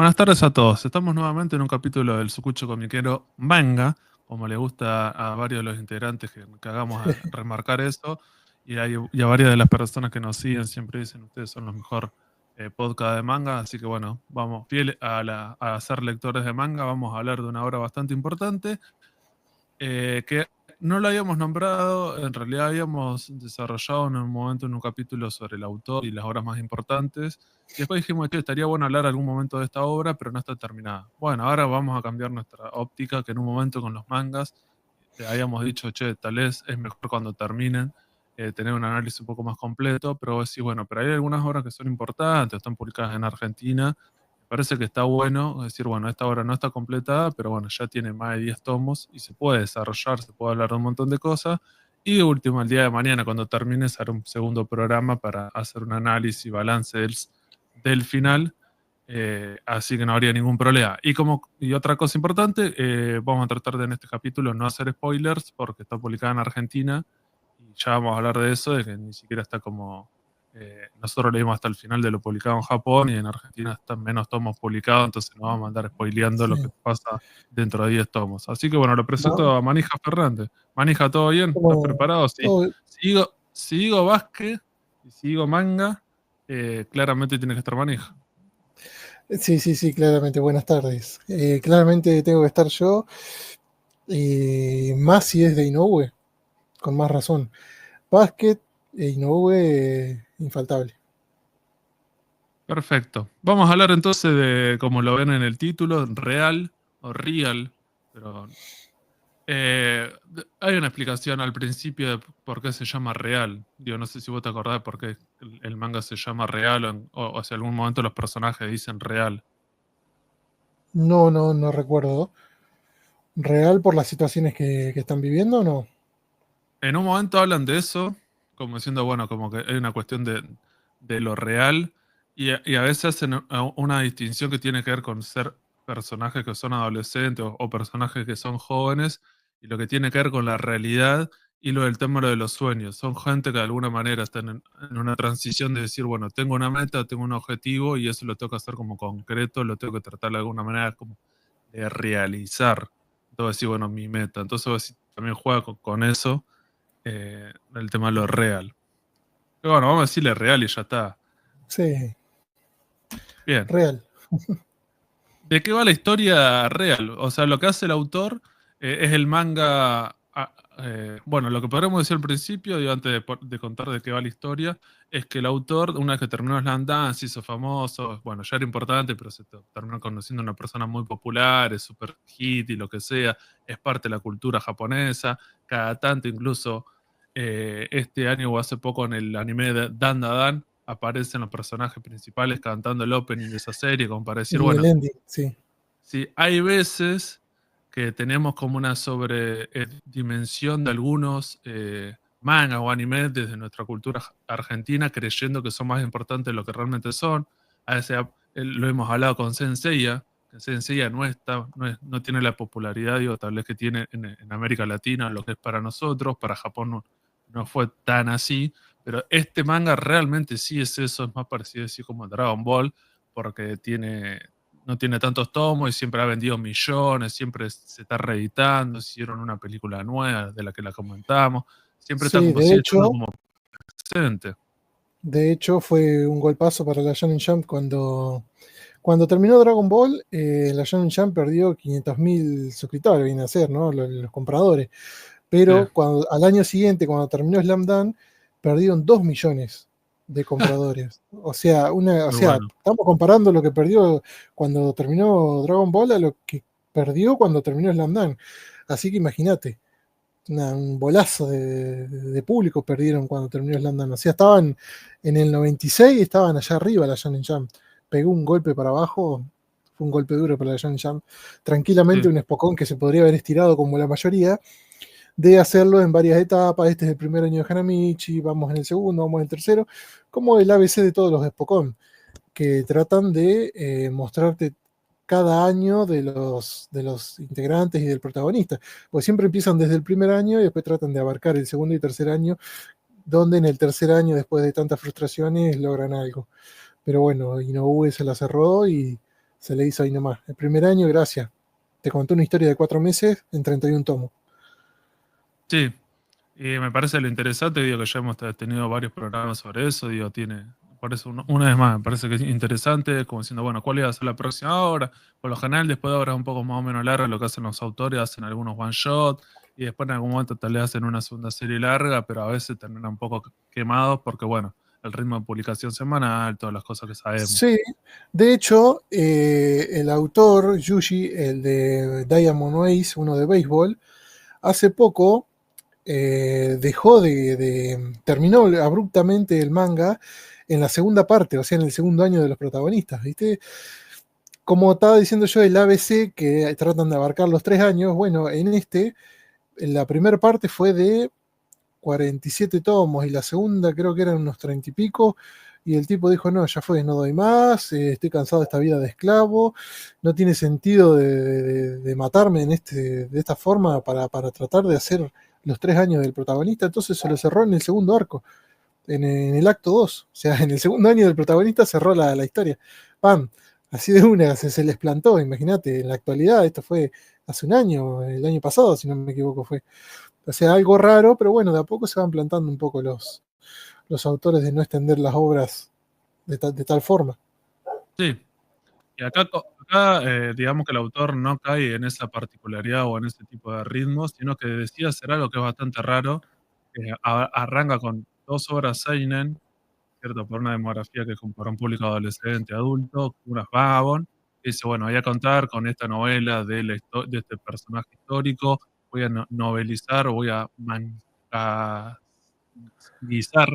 Buenas tardes a todos. Estamos nuevamente en un capítulo del Sucucho Comiquero Manga, como le gusta a varios de los integrantes que hagamos a remarcar eso, y a varias de las personas que nos siguen siempre dicen ustedes son los mejor podcast de manga, así que bueno, vamos fiel a ser lectores de manga, vamos a hablar de una obra bastante importante que no lo habíamos nombrado, en realidad habíamos desarrollado en un momento en un capítulo sobre el autor y las obras más importantes, y después dijimos que estaría bueno hablar algún momento de esta obra, pero no está terminada. Bueno, ahora vamos a cambiar nuestra óptica, que en un momento con los mangas habíamos dicho, che, tal vez es mejor cuando terminen tener un análisis un poco más completo, pero vos decís, bueno, pero hay algunas obras que son importantes, están publicadas en Argentina, parece que está bueno decir, bueno, esta obra no está completada, pero bueno, ya tiene más de 10 tomos y se puede desarrollar, se puede hablar de un montón de cosas. Y de último, el día de mañana, cuando termine, haré un segundo programa para hacer un análisis y balance del final. Así que no habría ningún problema. Y otra cosa importante, vamos a tratar de en este capítulo no hacer spoilers porque está publicada en Argentina y ya vamos a hablar de eso, de que ni siquiera está como nosotros leímos hasta el final de lo publicado en Japón y en Argentina están menos tomos publicados, entonces no vamos a andar spoileando lo que Sí. pasa dentro de 10 tomos. Así que bueno, lo presento Va, a Manija Fernández. Manija, ¿todo bien? ¿Estás como, preparado? Sí. todo- Si digo Vázquez y si digo manga, claramente tiene que estar Manija. sí, claramente. Buenas tardes. Claramente tengo que estar yo, más si es de Inoue, con más razón. Basket e Inoue, infaltable. Perfecto. Vamos a hablar entonces de, como lo ven en el título, real o real, pero hay una explicación al principio de por qué se llama real. Digo, no sé si vos te acordás por qué el manga se llama real o si en algún momento los personajes dicen real. No recuerdo. ¿Real por las situaciones que están viviendo o no? En un momento hablan de eso, como diciendo, bueno, como que hay una cuestión de lo real, y a veces hacen una distinción que tiene que ver con ser personajes que son adolescentes o personajes que son jóvenes, y lo que tiene que ver con la realidad y lo del tema de los sueños. Son gente que de alguna manera están en una transición de decir, bueno, tengo una meta, tengo un objetivo, y eso lo tengo que hacer como concreto, lo tengo que tratar de alguna manera como de realizar. Entonces, decir, bueno, mi meta. Entonces, también juega con eso el tema de lo real. Pero bueno, vamos a decirle real y ya está. Sí, Bien. real. ¿De qué va la historia real? O sea, lo que hace el autor es el manga. Bueno, lo que podríamos decir al principio, digo, antes de contar de qué va la historia, es que el autor, una vez que terminó Slam Dance, se hizo famoso, bueno, ya era importante, pero se terminó conociendo una persona muy popular, es super hit y lo que sea, es parte de la cultura japonesa, cada tanto incluso este año o hace poco en el anime de Dan Da Dan aparecen los personajes principales cantando el opening de esa serie, como para decir, Y el bueno, ending, sí. sí, hay veces que tenemos como una sobredimensión de algunos mangas o animes desde nuestra cultura argentina, creyendo que son más importantes de lo que realmente son. A veces lo hemos hablado con Senseiya, que Senseiya no tiene la popularidad, digo, tal vez que tiene en América Latina, lo que es para nosotros, para Japón no fue tan así, pero este manga realmente sí es eso, es más parecido así como a Dragon Ball, porque no tiene tantos tomos y siempre ha vendido millones, siempre se está reeditando, hicieron una película nueva de la que la comentamos, siempre está Sí, como sigue estando como presente. de hecho fue un golpazo para la Shonen Jump cuando terminó Dragon Ball. La Shonen Jump perdió 500.000 suscriptores, viene a ser, ¿no? Los compradores. Sí. Pero al año siguiente, cuando terminó Slam Dunk, perdieron 2 millones de compradores. Muy bueno. Estamos comparando lo que perdió cuando terminó Dragon Ball a lo que perdió cuando terminó Slam Dunk. Así que imagínate, un bolazo de público perdieron cuando terminó Slam Dunk. O sea, estaban en el 96, estaban allá arriba la Shonen Jump. Pegó un golpe para abajo, fue un golpe duro para la Shonen Jump. Tranquilamente Sí. un espocón que se podría haber estirado como la mayoría, de hacerlo en varias etapas. Este es el primer año de Hanamichi, vamos en el segundo, vamos en el tercero, como el ABC de todos los Spokon, que tratan de mostrarte cada año de los integrantes y del protagonista. Pues siempre empiezan desde el primer año y después tratan de abarcar el segundo y tercer año, donde en el tercer año, después de tantas frustraciones, logran algo. Pero bueno, Inoue se la cerró y Se le hizo ahí nomás. El primer año, gracias. Te conté una historia de 4 meses en 31 tomos. Sí, y me parece lo interesante, digo, que ya hemos tenido varios programas sobre eso, digo, por eso una vez más, me parece que es interesante, como diciendo, bueno, ¿cuál iba a ser la próxima obra? Por lo general, después de obras un poco más o menos largas, lo que hacen los autores, hacen algunos one shot, y después en algún momento tal vez hacen una segunda serie larga, pero a veces terminan un poco quemados porque, bueno, el ritmo de publicación semanal, todas las cosas que sabemos. Sí, de hecho, el autor, Yuji, el de Diamond Ace, uno de béisbol, hace poco terminó abruptamente el manga en la segunda parte, o sea, en el segundo año de los protagonistas, ¿viste? Como estaba diciendo yo, el ABC, que tratan de abarcar los 3 años, bueno, en la primera parte fue de 47 tomos y la segunda creo que eran unos 30 y pico. Y el tipo dijo, no, ya fue, no doy más, estoy cansado de esta vida de esclavo, no tiene sentido de matarme de esta forma para tratar de hacer los 3 años del protagonista. Entonces se lo cerró en el segundo arco, en el acto 2. O sea, en el segundo año del protagonista cerró la historia. ¡Pam! Así de una, se les plantó, imagínate, en la actualidad, esto fue hace un año, el año pasado, si no me equivoco, fue. O sea, algo raro, pero bueno, de a poco se van plantando un poco los autores de no extender las obras de tal forma. Sí, y acá, digamos que el autor no cae en esa particularidad o en ese tipo de ritmos, sino que decide hacer algo que es bastante raro. Arranca con 2 obras seinen, ¿cierto? Por una demografía que es como para un público adolescente, adulto, unas Vagabond. Y dice, bueno, voy a contar con esta novela de este personaje histórico, voy a novelizar, voy a guisar,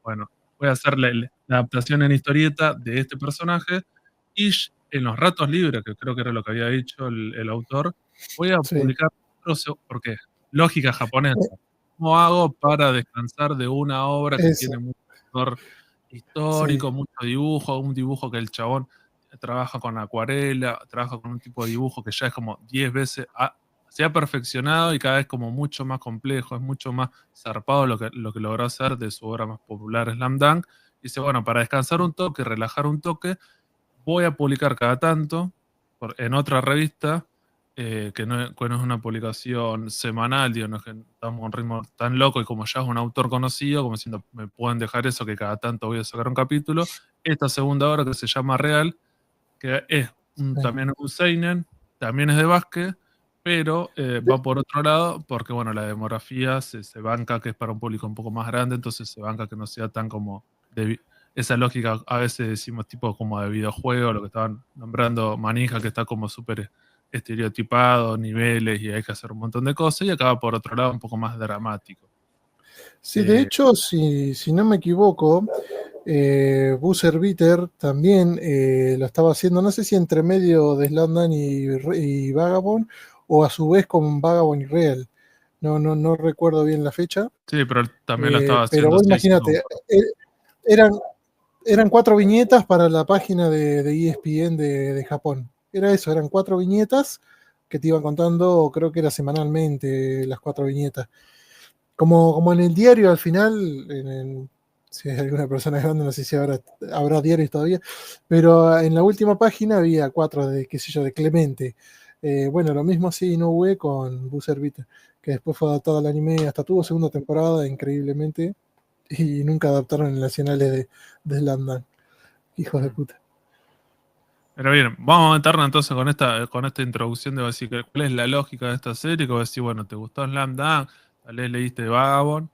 bueno, voy a hacer la adaptación en historieta de este personaje y en los ratos libres, que creo que era lo que había dicho el autor, voy a Sí. publicar porque lógica japonesa. ¿Cómo hago para descansar de una obra que Eso, tiene mucho factor sí, histórico, mucho dibujo, un dibujo que el chabón trabaja con acuarela, trabaja con un tipo de dibujo que ya es como 10 veces, se ha perfeccionado y cada vez como mucho más complejo, es mucho más zarpado lo que logró hacer de su obra más popular, Slam Dunk. Dice, bueno, para descansar un toque, relajar un toque, voy a publicar cada tanto en otra revista, que no es una publicación semanal, digo, no es que estamos a un ritmo tan loco y como ya es un autor conocido, como diciendo, me pueden dejar eso que cada tanto voy a sacar un capítulo. Esta segunda obra que se llama Real, que es sí. también un seinen, también es de básquet, pero va por otro lado, porque bueno, la demografía se banca que es para un público un poco más grande, entonces se banca que no sea tan como esa lógica, a veces decimos tipo como de videojuego, lo que estaban nombrando Manija, que está como súper estereotipado, niveles y hay que hacer un montón de cosas, y acaba por otro lado un poco más dramático. Sí, de Eh, hecho, si no me equivoco, Buzzer Beater también lo estaba haciendo, no sé si entre medio de Slandan y Vagabond, o a su vez con Vagabond y Real. No recuerdo bien la fecha, sí, pero él también lo estaba pero haciendo vos así, diciendo, imagínate, eran, eran 4 viñetas para la página de ESPN de Japón. Era eso, eran 4 viñetas que te iban contando, creo que era semanalmente las 4 viñetas. Como en el diario al final, si hay alguna persona grande, no sé si habrá diarios todavía, pero en la última página había 4 de, qué sé yo, de Clemente. Bueno, lo mismo así Inoue con Buzzer Beater, que después fue adaptado al anime, hasta tuvo segunda temporada, increíblemente, y nunca adaptaron en nacionales de Slam Dunk. Hijos de "Mm". puta. Pero bien, vamos a meternos entonces con esta introducción de decir cuál es la lógica de esta serie, que vos decís, bueno, ¿te gustó Slam Dunk? Tal vez leíste Vagabond,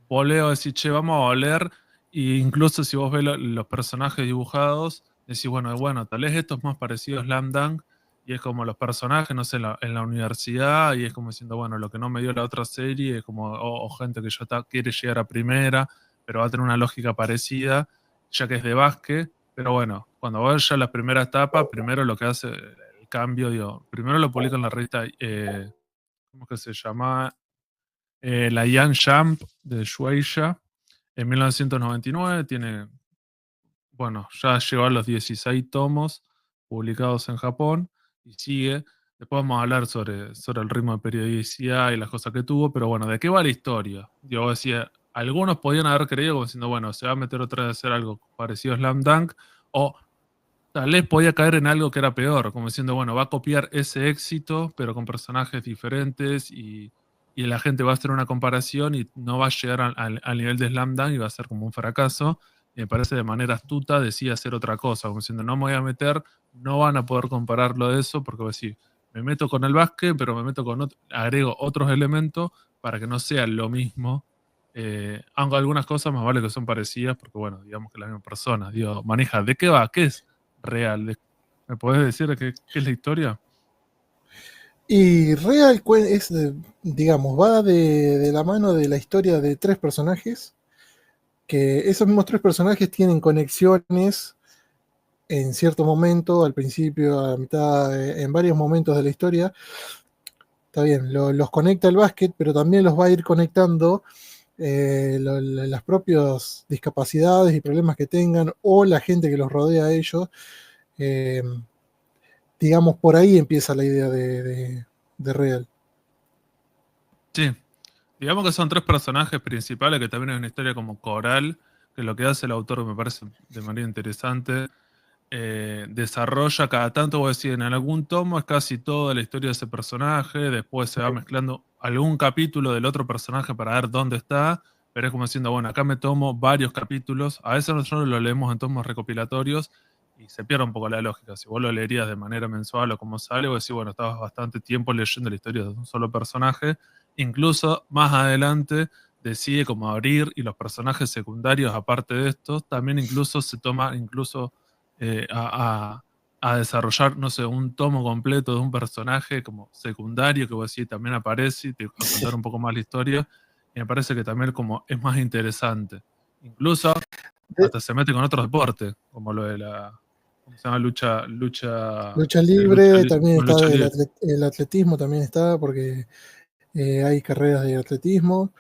voleo a decir, che, vamos a oler, e incluso si vos ves los personajes dibujados, decís, bueno, tal vez esto es más parecido a Slam Dunk, y es como los personajes, no sé, en la universidad, y es como diciendo, bueno, lo que no me dio la otra serie, es como, o gente que ya quiere llegar a primera, pero va a tener una lógica parecida, ya que es de básquet, pero bueno, cuando vaya a la primera etapa, primero lo que hace el cambio, digo, primero lo publica en la revista, ¿cómo que se llama? La Young Jump de Shueisha en 1999. Bueno, ya llegó a los 16 tomos publicados en Japón y sigue. Después vamos a hablar sobre el ritmo de periodicidad y las cosas que tuvo, pero bueno, ¿de qué va la historia? Yo decía, algunos podían haber creído como diciendo, bueno, se va a meter otra vez a hacer algo parecido a Slam Dunk, o Tal vez podía caer en algo que era peor, como diciendo, bueno, va a copiar ese éxito, pero con personajes diferentes y la gente va a hacer una comparación y no va a llegar al nivel de Slam Dunk y va a ser como un fracaso. Y me parece de manera astuta decía hacer otra cosa, como diciendo, no me voy a meter, no van a poder compararlo de eso, porque voy a decir, me meto con el básquet, pero me meto con agrego otros elementos para que no sea lo mismo. Aunque algunas cosas más vale que son parecidas, porque bueno, digamos que la misma persona, digo, maneja, ¿de qué va? ¿Qué es real? ¿Me podés decir qué es la historia? Y Real es, digamos, va de la mano de la historia de tres personajes, que esos mismos tres personajes tienen conexiones en cierto momento, al principio, a la mitad, en varios momentos de la historia. Está bien, los conecta el básquet, pero también los va a ir conectando las propias discapacidades y problemas que tengan o la gente que los rodea a ellos. Eh, digamos, por ahí empieza la idea de Real. Sí, digamos que son tres personajes principales que también es una historia como coral, que lo que hace el autor me parece de manera interesante. Desarrolla cada tanto, voy a decir, en algún tomo es casi toda la historia de ese personaje, después se va mezclando algún capítulo del otro personaje para ver dónde está, pero es como diciendo, bueno, acá me tomo varios capítulos, a veces nosotros lo leemos en tomos recopilatorios y se pierde un poco la lógica. Si vos lo leerías de manera mensual o como sale, vos decís, bueno, estabas bastante tiempo leyendo la historia de un solo personaje, incluso más adelante decide como abrir y los personajes secundarios, aparte de estos, también incluso se toma incluso eh, a, a desarrollar, no sé, un tomo completo de un personaje como secundario que vos decís también aparece y te va a contar un poco más la historia. Y me parece que también como es más interesante. Incluso De- hasta se mete con otros deportes, como lo de la, ¿cómo se llama? Lucha, lucha libre, también no, está lucha libre. el atletismo, también está, porque hay carreras de atletismo.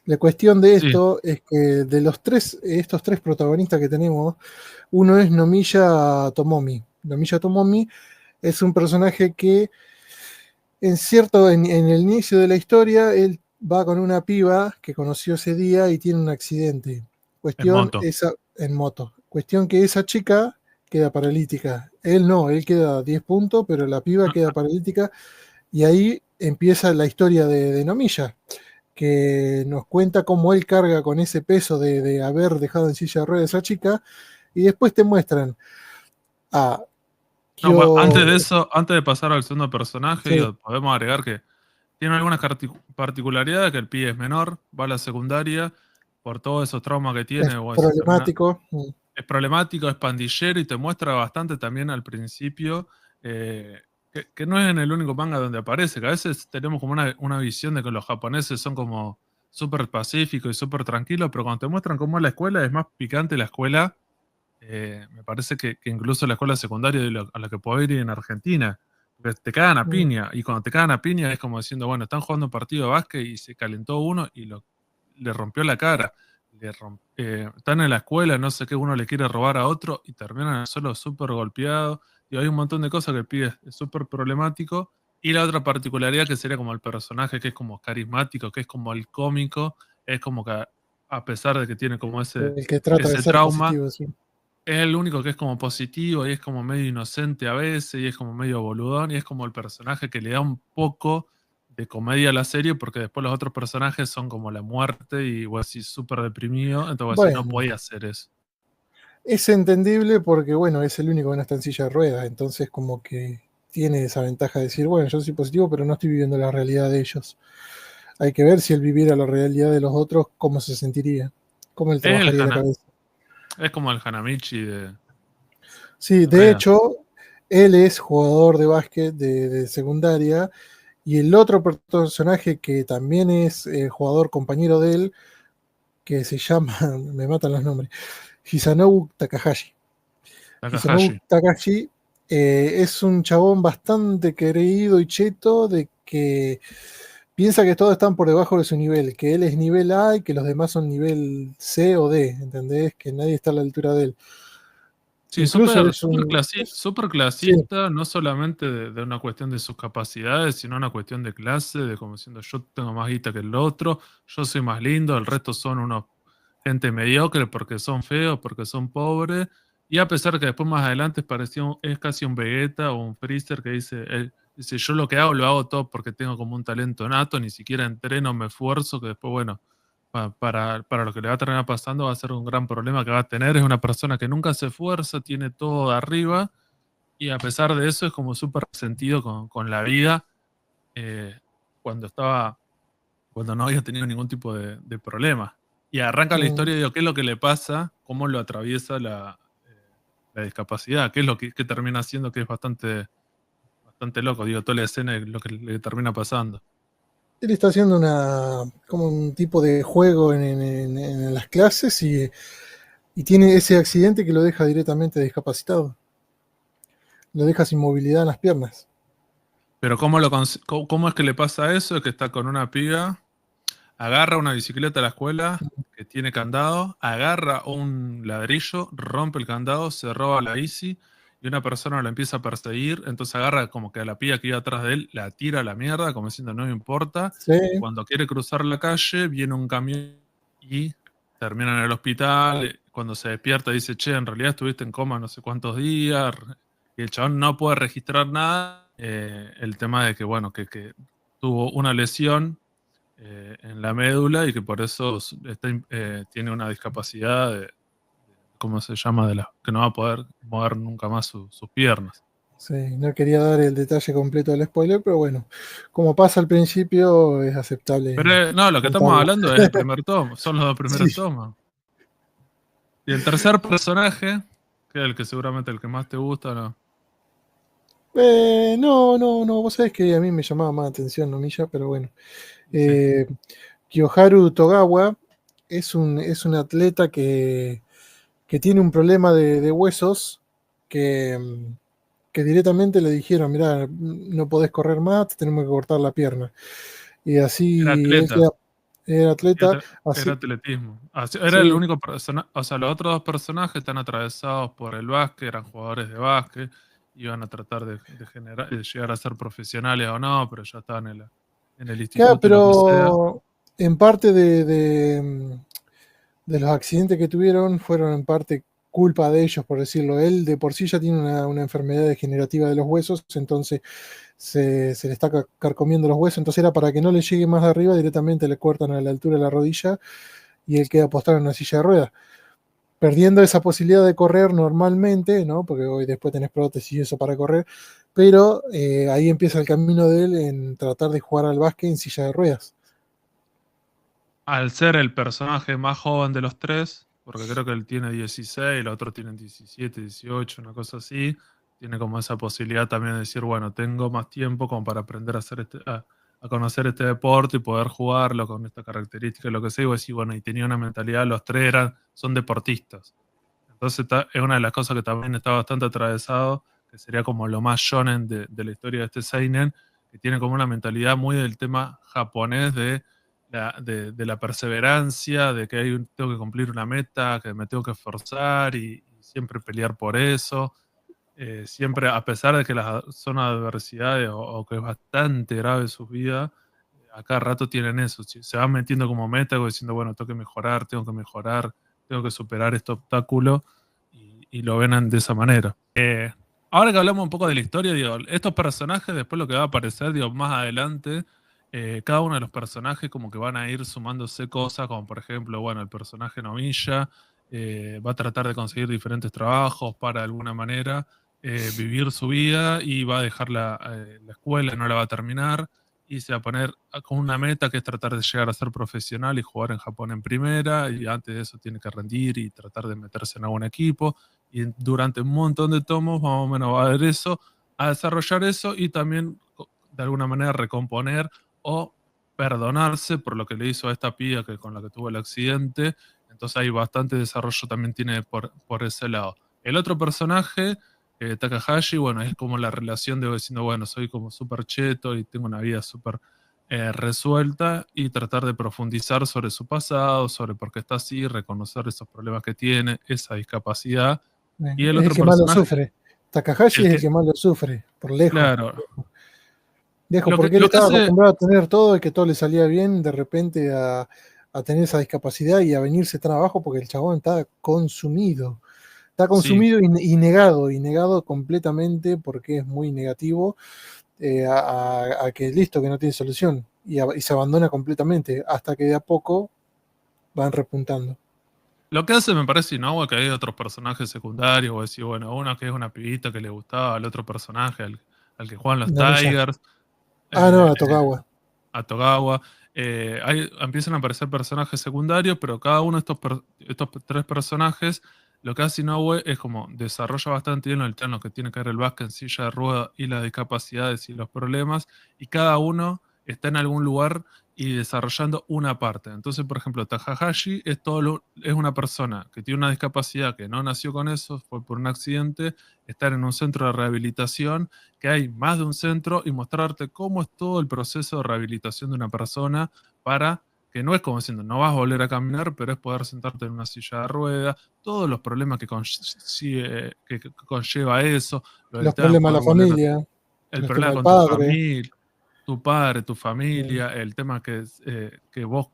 La cuestión de Sí, esto es que de los tres, estos tres protagonistas que tenemos, uno es Nomiya Tomomi. Nomiya Tomomi es un personaje que en el inicio de la historia, él va con una piba que conoció ese día y tiene un accidente. en Cuestión moto. esa, en moto. Cuestión que esa chica queda paralítica. Él no, él queda 10 puntos, pero la piba queda paralítica. Y ahí empieza la historia de Nomiya, que nos cuenta cómo él carga con ese peso de haber dejado en silla de ruedas a esa chica. Y después te muestran a No, bueno, Kyo. antes de eso, antes de pasar al segundo personaje, Sí, digo, podemos agregar que tiene algunas particularidades, que el pibe es menor, va a la secundaria, por todos esos traumas que es tiene, o decir, también problemático. es problemático, es pandillero y te muestra bastante también al principio, que no es en el único manga donde aparece, que a veces tenemos como una visión de que los japoneses son como súper pacíficos y súper tranquilos, pero cuando te muestran cómo es la escuela, es más picante la escuela. Me parece que incluso la escuela secundaria a la que puedo ir en Argentina, porque te cagan a Mm. piña, y cuando te cagan a piña es como diciendo, bueno, están jugando un partido de básquet y se calentó uno y le rompió la cara. Están en la escuela, no sé qué, uno le quiere robar a otro y terminan solo súper golpeados. Y hay un montón de cosas que el pibe es súper problemático. Y la otra particularidad que sería como el personaje que es como carismático, que es como el cómico, es como que a pesar de que tiene como El que trata de ese ser trauma, positivo, sí. es el único que es como positivo y es como medio inocente a veces y es como medio boludón y es como el personaje que le da un poco de comedia a la serie porque después los otros personajes son como la muerte y vos decís súper deprimido, entonces vos decís no Bueno, podía hacer eso. es entendible porque, bueno, es el único que no está en silla de ruedas, entonces como que tiene esa ventaja de decir, bueno, yo soy positivo, pero no estoy viviendo la realidad de ellos. Hay que ver si él viviera la realidad de los otros, cómo se sentiría, cómo él Es, el trabajaría la Hana- cabeza. es como el Hanamichi Sí, de de Rea. hecho, él es jugador de básquet de secundaria y el otro personaje que también es jugador compañero de él, que se llama, me matan los nombres, Hisanobu Takahashi. Hisanobu Takahashi. Takahashi es un chabón bastante creído y cheto de que piensa que todos están por debajo de su nivel, que él es nivel A y que los demás son nivel C o D, ¿entendés? Que nadie está a la altura de él. Sí, Incluso súper es un... súper Sí, clasista, no solamente de una cuestión de sus capacidades, sino una cuestión de clase, de como diciendo yo tengo más guita que el otro, yo soy más lindo, el resto son unos gente mediocre porque son feos, porque son pobres, y a pesar que después más adelante es casi un Vegeta o un Freezer que dice, yo lo que hago lo hago todo porque tengo como un talento nato, ni siquiera entreno, me esfuerzo, que después, bueno, para lo que le va a terminar pasando va a ser un gran problema que va a tener. Es una persona que nunca se esfuerza, tiene todo de arriba, y a pesar de eso es como súper resentido con la vida, eh, cuando cuando no había tenido ningún tipo de problema. Y arranca la Mm, historia y digo, ¿qué es lo que le pasa? ¿Cómo lo atraviesa la discapacidad? ¿Qué es lo que termina haciendo? Que es bastante loco. Digo, toda la escena es lo que le termina pasando. Él está haciendo como un tipo de juego en las clases y tiene ese accidente que lo deja directamente discapacitado. Lo deja sin movilidad en las piernas. Pero ¿cómo es que le pasa eso? Es que está con una piba, agarra una bicicleta a la escuela que tiene candado, agarra un ladrillo, rompe el candado, se roba la bici y una persona lo empieza a perseguir, entonces agarra como que a la piba que iba atrás de él, la tira a la mierda, como diciendo no me importa, Sí, y cuando quiere cruzar la calle viene un camión y termina en el hospital, cuando se despierta dice, che, en realidad estuviste en coma no sé cuántos días, y el chabón no puede registrar nada, el tema de que, bueno, que tuvo una lesión en la médula y que por eso tiene una discapacidad ¿cómo se llama? Que no va a poder mover nunca más sus piernas. sí, no quería dar el detalle completo del spoiler, pero bueno, como pasa al principio, es Pero aceptable no, lo que estamos contarlo. hablando es el primer tomo, son los dos primeros Sí. tomos. Y el tercer personaje, que es el que seguramente el que más te gusta, ¿no? No, vos sabés que a mí me llamaba más atención Nomilla, pero bueno. Sí. Eh, Kyoharu Togawa es un atleta que tiene un problema de huesos que, que directamente le dijeron, mirá, no podés correr más, te tenemos que cortar la pierna. Y Era así él atleta, era era, atleta, atre- era así, atletismo. Era el sí, único personaje, o sea, los otros dos personajes están atravesados por el básquet, eran jugadores de básquet, iban a tratar de llegar a ser profesionales o no, pero ya estaban en el claro, instituto y lo que sea. pero en parte de los accidentes que tuvieron fueron en parte culpa de ellos, por decirlo. Él de por sí ya tiene una enfermedad degenerativa de los huesos, entonces se le está carcomiendo los huesos, entonces era para que no le llegue más de arriba, directamente le cortan a la altura de la rodilla y él queda postrado en una silla de ruedas, perdiendo esa posibilidad de correr normalmente, ¿no? Porque hoy después tenés prótesis y eso para correr, pero ahí empieza el camino de él en tratar de jugar al básquet en silla de ruedas. Al ser el personaje más joven de los tres, porque creo que él tiene 16, el otro tiene 17, 18, una cosa así, tiene como esa posibilidad también de decir, bueno, tengo más tiempo como para aprender a conocer este deporte y poder jugarlo con esta característica, lo que sea, y vos decís, bueno, y tenía una mentalidad, los tres son deportistas. Entonces es una de las cosas que también está bastante atravesado, que sería como lo más shonen de la historia de este seinen, que tiene como una mentalidad muy del tema japonés de la perseverancia, de que tengo que cumplir una meta, que me tengo que esforzar y siempre pelear por eso. Siempre, a pesar de que son adversidades o que es bastante grave su vida, a cada rato tienen eso. Se van metiendo como meta, como diciendo, bueno, tengo que mejorar, tengo que superar este obstáculo y lo ven de esa manera. Ahora que hablamos un poco de la historia, digo, estos personajes, después lo que va a aparecer, digo, más adelante, cada uno de los personajes como que van a ir sumándose cosas, como por ejemplo, bueno, el personaje Novilla va a tratar de conseguir diferentes trabajos para de alguna manera vivir su vida y va a dejar la escuela, no la va a terminar y se va a poner con una meta que es tratar de llegar a ser profesional y jugar en Japón en primera y antes de eso tiene que rendir y tratar de meterse en algún equipo y durante un montón de tomos más o menos va a ver eso, a desarrollar eso y también de alguna manera recomponer o perdonarse por lo que le hizo a esta piba con la que tuvo el accidente. Entonces hay bastante desarrollo también tiene por ese lado. El otro personaje, Takahashi, bueno, es como la relación de diciendo, bueno, soy como súper cheto y tengo una vida súper resuelta y tratar de profundizar sobre su pasado, sobre por qué está así, reconocer esos problemas que tiene, esa discapacidad. Y el Es el otro que más lo personaje, sufre. Takahashi el es el que, que más lo sufre, por lejos. claro, Viejo, lo que, porque él lo que estaba hace, acostumbrado a tener todo y que todo le salía bien, de repente a a tener esa discapacidad y a venirse tan abajo porque el chabón está consumido. Está Sí. consumido y negado completamente porque es muy negativo a que listo, que no tiene solución y se abandona completamente hasta que de a poco van repuntando. Lo que hace me parece Inoue que hay otros personajes secundarios, o decir, bueno, uno que es una pibita que le gustaba al otro personaje, al que juegan los Namilla. Tigers, Ah, no, eh, a Togawa. a Togawa. Empiezan a aparecer personajes secundarios, pero cada uno de estos tres personajes, lo que hace Inoue es como desarrolla bastante bien el tema que tiene que ver el básquet en silla de rueda y las discapacidades y los problemas, y cada uno está en algún lugar y desarrollando una parte. Entonces, por ejemplo, Takahashi es una persona que tiene una discapacidad que no nació con eso, fue por un accidente, estar en un centro de rehabilitación, que hay más de un centro y mostrarte cómo es todo el proceso de rehabilitación de una persona para que no es como diciendo, no vas a volver a caminar, pero es poder sentarte en una silla de ruedas, todos los problemas que conlleva eso, lo del Los tema de problemas de poder la volver familia, el los temas problema del con tu padre. familia, tu padre, tu eh, familia, el tema que vos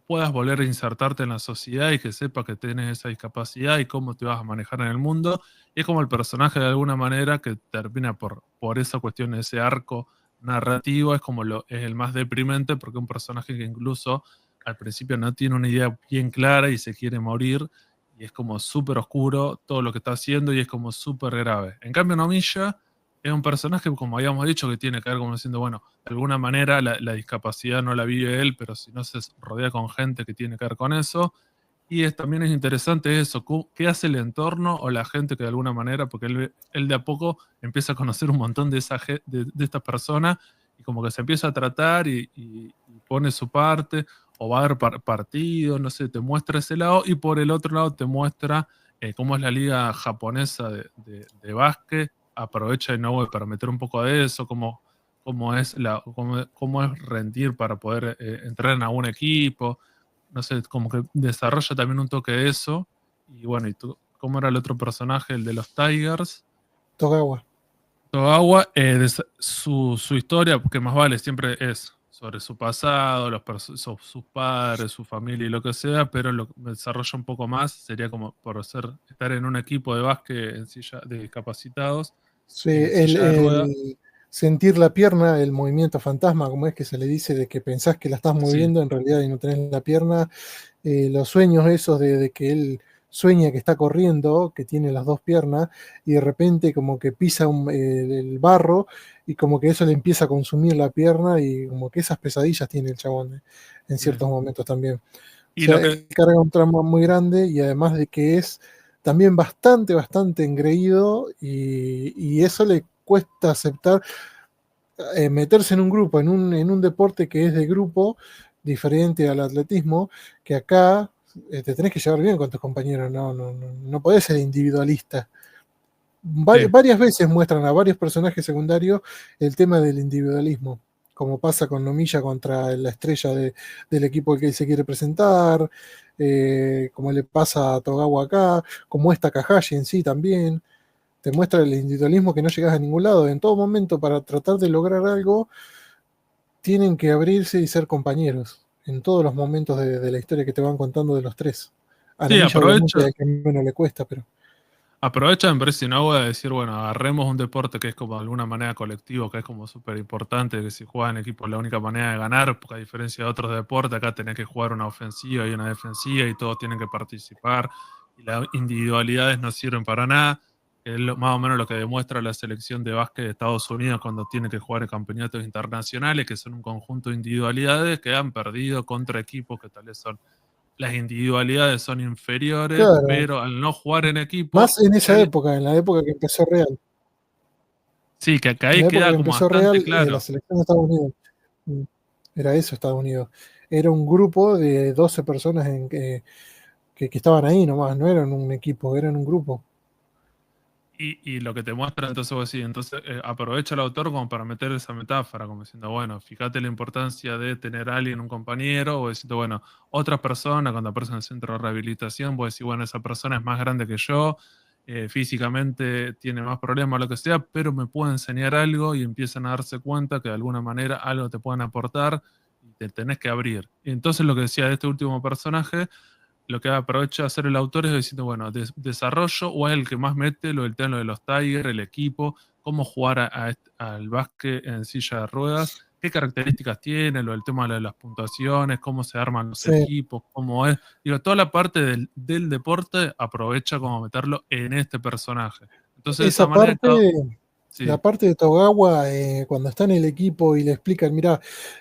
puedas volver a insertarte en la sociedad y que sepas que tienes esa discapacidad y cómo te vas a manejar en el mundo. Y es como el personaje de alguna manera que termina por esa cuestión, ese arco narrativo, es el más deprimente porque es un personaje que incluso al principio no tiene una idea bien clara y se quiere morir y es como súper oscuro todo lo que está haciendo y es como súper grave. En cambio, Nomiya es un personaje, como habíamos dicho, que tiene que ver como diciendo, bueno, de alguna manera la discapacidad no la vive él, pero si no se rodea con gente que tiene que ver con eso. También es interesante eso, qué hace el entorno o la gente que de alguna manera, porque él de a poco empieza a conocer un montón de estas personas y como que se empieza a tratar y pone su parte, o va a haber partidos, no sé, te muestra ese lado y por el otro lado te muestra cómo es la liga japonesa de básquet, aprovecha de nuevo para meter un poco de eso, cómo es rendir para poder entrar en algún equipo, no sé, como que desarrolla también un toque de eso. Y bueno, ¿y tú, cómo era el otro personaje, el de los Tigers? Togawa. Togawa, su historia, que más vale, siempre es sobre su pasado, sus padres, su familia y lo que sea, pero lo que desarrolla un poco más sería como estar en un equipo de básquet en silla de discapacitados, Sí, en silla de rueda. el sentir la pierna, el movimiento fantasma, como es que se le dice, de que pensás que la estás Sí, moviendo en realidad y no tenés la pierna, los sueños esos de que él sueña que está corriendo, que tiene las dos piernas, y de repente como que pisa el barro y como que eso le empieza a consumir la pierna y como que esas pesadillas tiene el chabón en sí. ciertos momentos también. O Y sea, lo que, él carga un trauma muy grande y además de que es también bastante engreído y eso le cuesta aceptar meterse en un grupo, en un deporte que es de grupo, diferente al atletismo, que acá te tenés que llevar bien con tus compañeros, no podés ser individualista. sí, Varias veces muestran a varios personajes secundarios el tema del individualismo, como pasa con Nomiya contra la estrella del equipo al que él se quiere presentar, como le pasa a Togawa acá, como esta Takahashi en sí también. Te muestra el individualismo que no llegas a ningún lado. En todo momento, para tratar de lograr algo, tienen que abrirse y ser compañeros. En todos los momentos de la historia que te van contando de los tres. A sí, Nomiya, obviamente, aprovecha. al que menos le cuesta, pero. Aprovecha en Agua de decir, bueno, agarremos un deporte que es como de alguna manera colectivo, que es como súper importante, que si juega en equipo es la única manera de ganar, porque a diferencia de otros deportes, acá tenés que jugar una ofensiva y una defensiva y todos tienen que participar y las individualidades no sirven para nada, que es más o menos lo que demuestra la selección de básquet de Estados Unidos cuando tiene que jugar en campeonatos internacionales, que son un conjunto de individualidades que han perdido contra equipos que tal vez las individualidades son inferiores, Claro, pero al no jugar en equipo, más en esa época, en la época que empezó Real. sí, que En ahí la época queda que como empezó bastante Real, la claro. selección de Estados Unidos. mm, Era eso, Estados Unidos. Era un grupo de 12 personas que estaban ahí nomás, no eran un equipo, eran un grupo. Y lo que te muestra, entonces vos decís, entonces aprovecha el autor como para meter esa metáfora, como diciendo, bueno, fíjate la importancia de tener a alguien, un compañero, o diciendo, bueno, otra persona, cuando aparece en el centro de rehabilitación, vos decís, bueno, esa persona es más grande que yo, físicamente tiene más problemas, lo que sea, pero me puede enseñar algo y empiezan a darse cuenta que de alguna manera algo te pueden aportar y te tenés que abrir. Y entonces lo que decía de este último personaje, lo que aprovecha de hacer el autor es diciendo, bueno, desarrollo o es el que más mete lo del tema lo de los Tigers, el equipo, cómo jugar al básquet en silla de ruedas, qué características tiene, lo del tema de las puntuaciones, cómo se arman los Sí. equipos, cómo es. Digo, toda la parte del deporte aprovecha como meterlo en este personaje. Entonces, de esa Esa manera, parte, la sí, parte de Togawa, cuando está en el equipo y le explican, mira,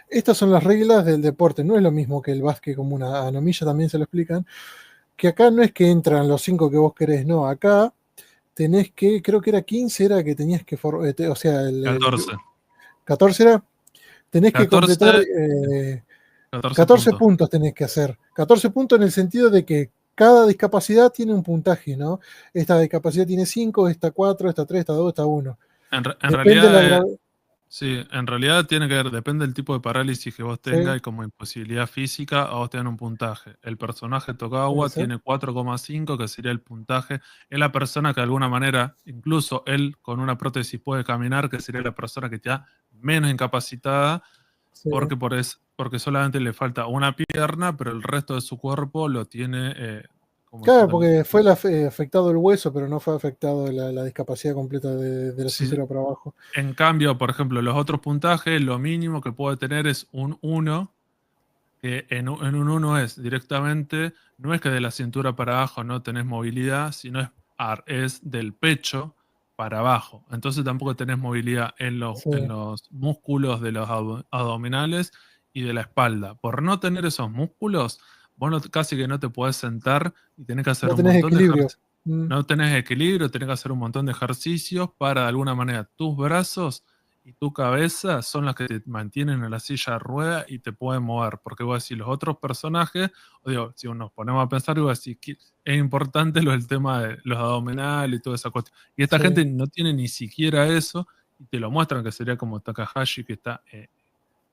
estas son las reglas del deporte, no es lo mismo que el básquet común, a Nomilla también se lo explican, que acá no es que entran los 5 que vos querés, no, acá tenés que, creo que era 15, era que tenías que, o sea, 14. 14 era, tenés que 14, completar 14 14 puntos. puntos tenés que hacer. 14 puntos en el sentido de que cada discapacidad tiene un puntaje, ¿no? Esta discapacidad tiene 5, esta 4, esta 3, esta 2, esta 1. En Depende de la realidad, gravedad. sí, en realidad tiene que ver, depende del tipo de parálisis que vos tengas Sí, y como imposibilidad física, a vos te dan un puntaje. El personaje puede Togawa ser. tiene 4,5, que sería el puntaje. Es la persona que de alguna manera, incluso él con una prótesis puede caminar, que sería la persona que está menos incapacitada, Sí. porque solamente le falta una pierna, pero el resto de su cuerpo lo tiene como Claro, diciendo, porque fue afectado el hueso, pero no fue afectado la discapacidad completa de la si, cintura para abajo. en cambio, por ejemplo, los otros puntajes, lo mínimo que puede tener es un 1, que en un 1 es directamente, no es que de la cintura para abajo no tenés movilidad, sino es del pecho para abajo. Entonces tampoco tenés movilidad Sí. en los músculos de los abdominales y de la espalda. Por no tener esos músculos, vos casi que no te podés sentar y tenés que hacer No un tenés montón de equilibrio. ejercicios. Mm, No tenés equilibrio, tenés que hacer un montón de ejercicios para de alguna manera tus brazos y tu cabeza son las que te mantienen en la silla de rueda y te pueden mover. Porque vos decís, los otros personajes, o digo, si nos ponemos a pensar, vos decís, es importante lo del tema de los abdominales y toda esa cuestión. Y esta sí, gente no tiene ni siquiera eso y te lo muestran, que sería como Takahashi, que está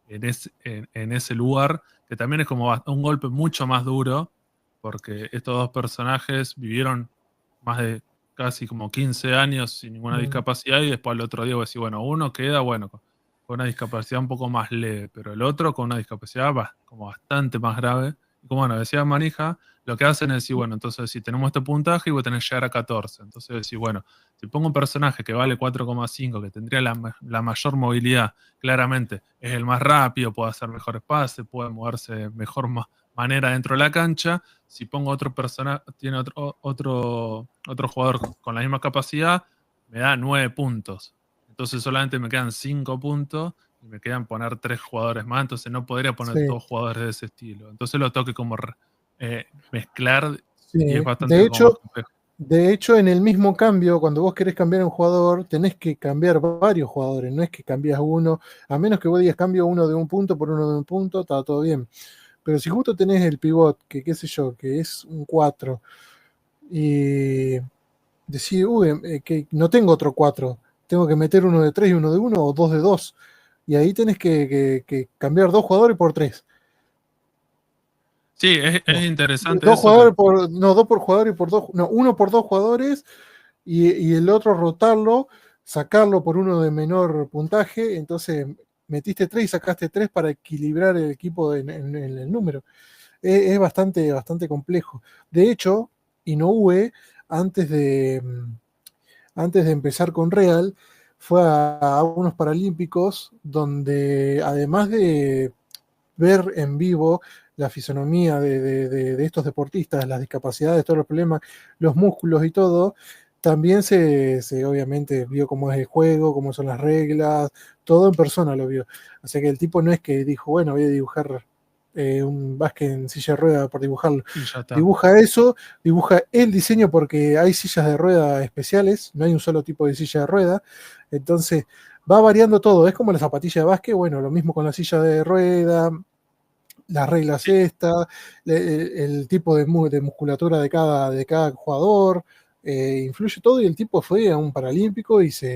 en ese lugar, que también es como un golpe mucho más duro, porque estos dos personajes vivieron más de casi como 15 años sin ninguna mm, discapacidad y después al otro día vos decís, bueno, uno queda, bueno, con una discapacidad un poco más leve, pero el otro con una discapacidad como bastante más grave. Y como bueno, decía Manija, lo que hacen es decir, bueno, entonces si tenemos este puntaje, voy a tener que llegar a 14. Entonces decís, bueno, si pongo un personaje que vale 4,5, que tendría la mayor movilidad, claramente es el más rápido, puede hacer mejores pases, puede moverse de mejor manera dentro de la cancha. Si pongo otro personaje, tiene otro jugador con la misma capacidad, me da 9 puntos. Entonces solamente me quedan 5 puntos y me quedan poner 3 jugadores más, entonces no podría poner sí, todos jugadores de ese estilo. Entonces lo tengo que como mezclar y es sí. bastante como más complejo. De hecho, en el mismo cambio, cuando vos querés cambiar un jugador, tenés que cambiar varios jugadores, no es que cambias uno, a menos que vos digas cambio uno de un punto por uno de un punto, está todo bien. Pero si justo tenés el pivot, que qué sé yo, que es un 4 y decís, uy, que no tengo otro 4, tengo que meter uno de 3 y uno de uno o dos de 2, y ahí tenés que cambiar dos jugadores por 3. Sí, es No, interesante dos eso que jugadores por, no, dos por jugador y por dos, no, uno por dos jugadores y el otro rotarlo, sacarlo por uno de menor puntaje, entonces metiste 3 y sacaste 3 para equilibrar el equipo en el número. Es bastante, bastante complejo. De hecho, Inoue, antes de, antes de empezar con Real, fue a unos Paralímpicos donde además de ver en vivo la fisonomía de estos deportistas, las discapacidades, todos los problemas, los músculos y todo, también obviamente vio cómo es el juego, cómo son las reglas, todo en persona lo vio. O sea que el tipo no es que dijo, bueno, voy a dibujar un básquet en silla de rueda por dibujarlo. y ya está. Dibuja eso, dibuja el diseño porque hay sillas de rueda especiales, no hay un solo tipo de silla de rueda, entonces va variando todo, es como la zapatilla de básquet, bueno, lo mismo con la silla de rueda, las reglas Sí, estas, el tipo de musculatura de cada jugador, influye todo y el tipo fue a un paralímpico y sí,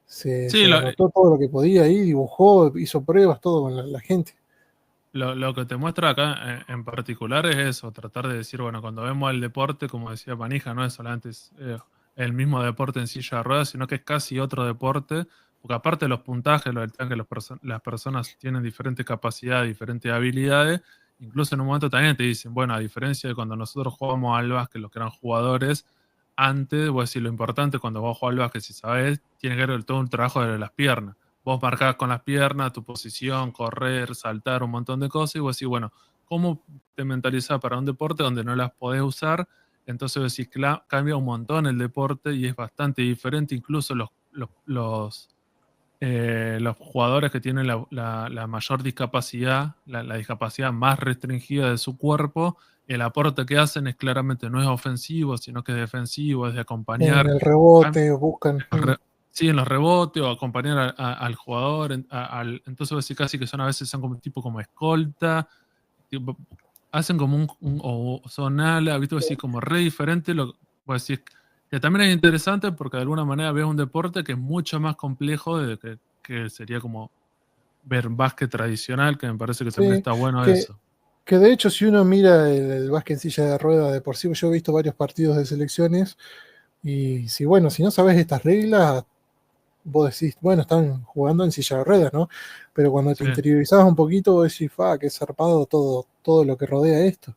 se anotó todo lo que podía ahí, dibujó, hizo pruebas, todo con la gente. lo que te muestra acá en particular es eso, tratar de decir, bueno, cuando vemos el deporte, como decía Panija, no es solamente el mismo deporte en silla de ruedas, sino que es casi otro deporte, porque aparte de los puntajes, lo del tanque, las personas tienen diferentes capacidades, diferentes habilidades. Incluso en un momento también te dicen, bueno, a diferencia de cuando nosotros jugábamos al básquet, los que eran jugadores, antes, voy a decir, lo importante cuando vos jugás al básquet, si sabés, tiene que ver todo un trabajo de las piernas. Vos marcás con las piernas tu posición, correr, saltar, un montón de cosas, y vos decís, bueno, ¿cómo te mentalizás para un deporte donde no las podés usar? Entonces vos decís, cambia un montón el deporte y es bastante diferente, incluso los jugadores que tienen la mayor discapacidad, la discapacidad más restringida de su cuerpo, el aporte que hacen es claramente no es ofensivo, sino que es defensivo, es de En acompañar. el Cam- rebote buscan. los re- sí, en los rebotes o acompañar al jugador. Entonces, vos decís casi que son a veces son como tipo como escolta, tipo, hacen como o son ala, ¿viste? Vos decís como re diferente. Vos decís que también es interesante porque de alguna manera ves un deporte que es mucho más complejo que sería como ver básquet tradicional, que me parece que también Sí, está bueno que, eso. que de hecho si uno mira el básquet en silla de rueda de por sí, yo he visto varios partidos de selecciones y si bueno, si no sabes estas reglas, vos decís, bueno, están jugando en silla de ruedas, ¿no? Pero cuando te Sí. interiorizás un poquito, vos decís, qué zarpado todo lo que rodea esto.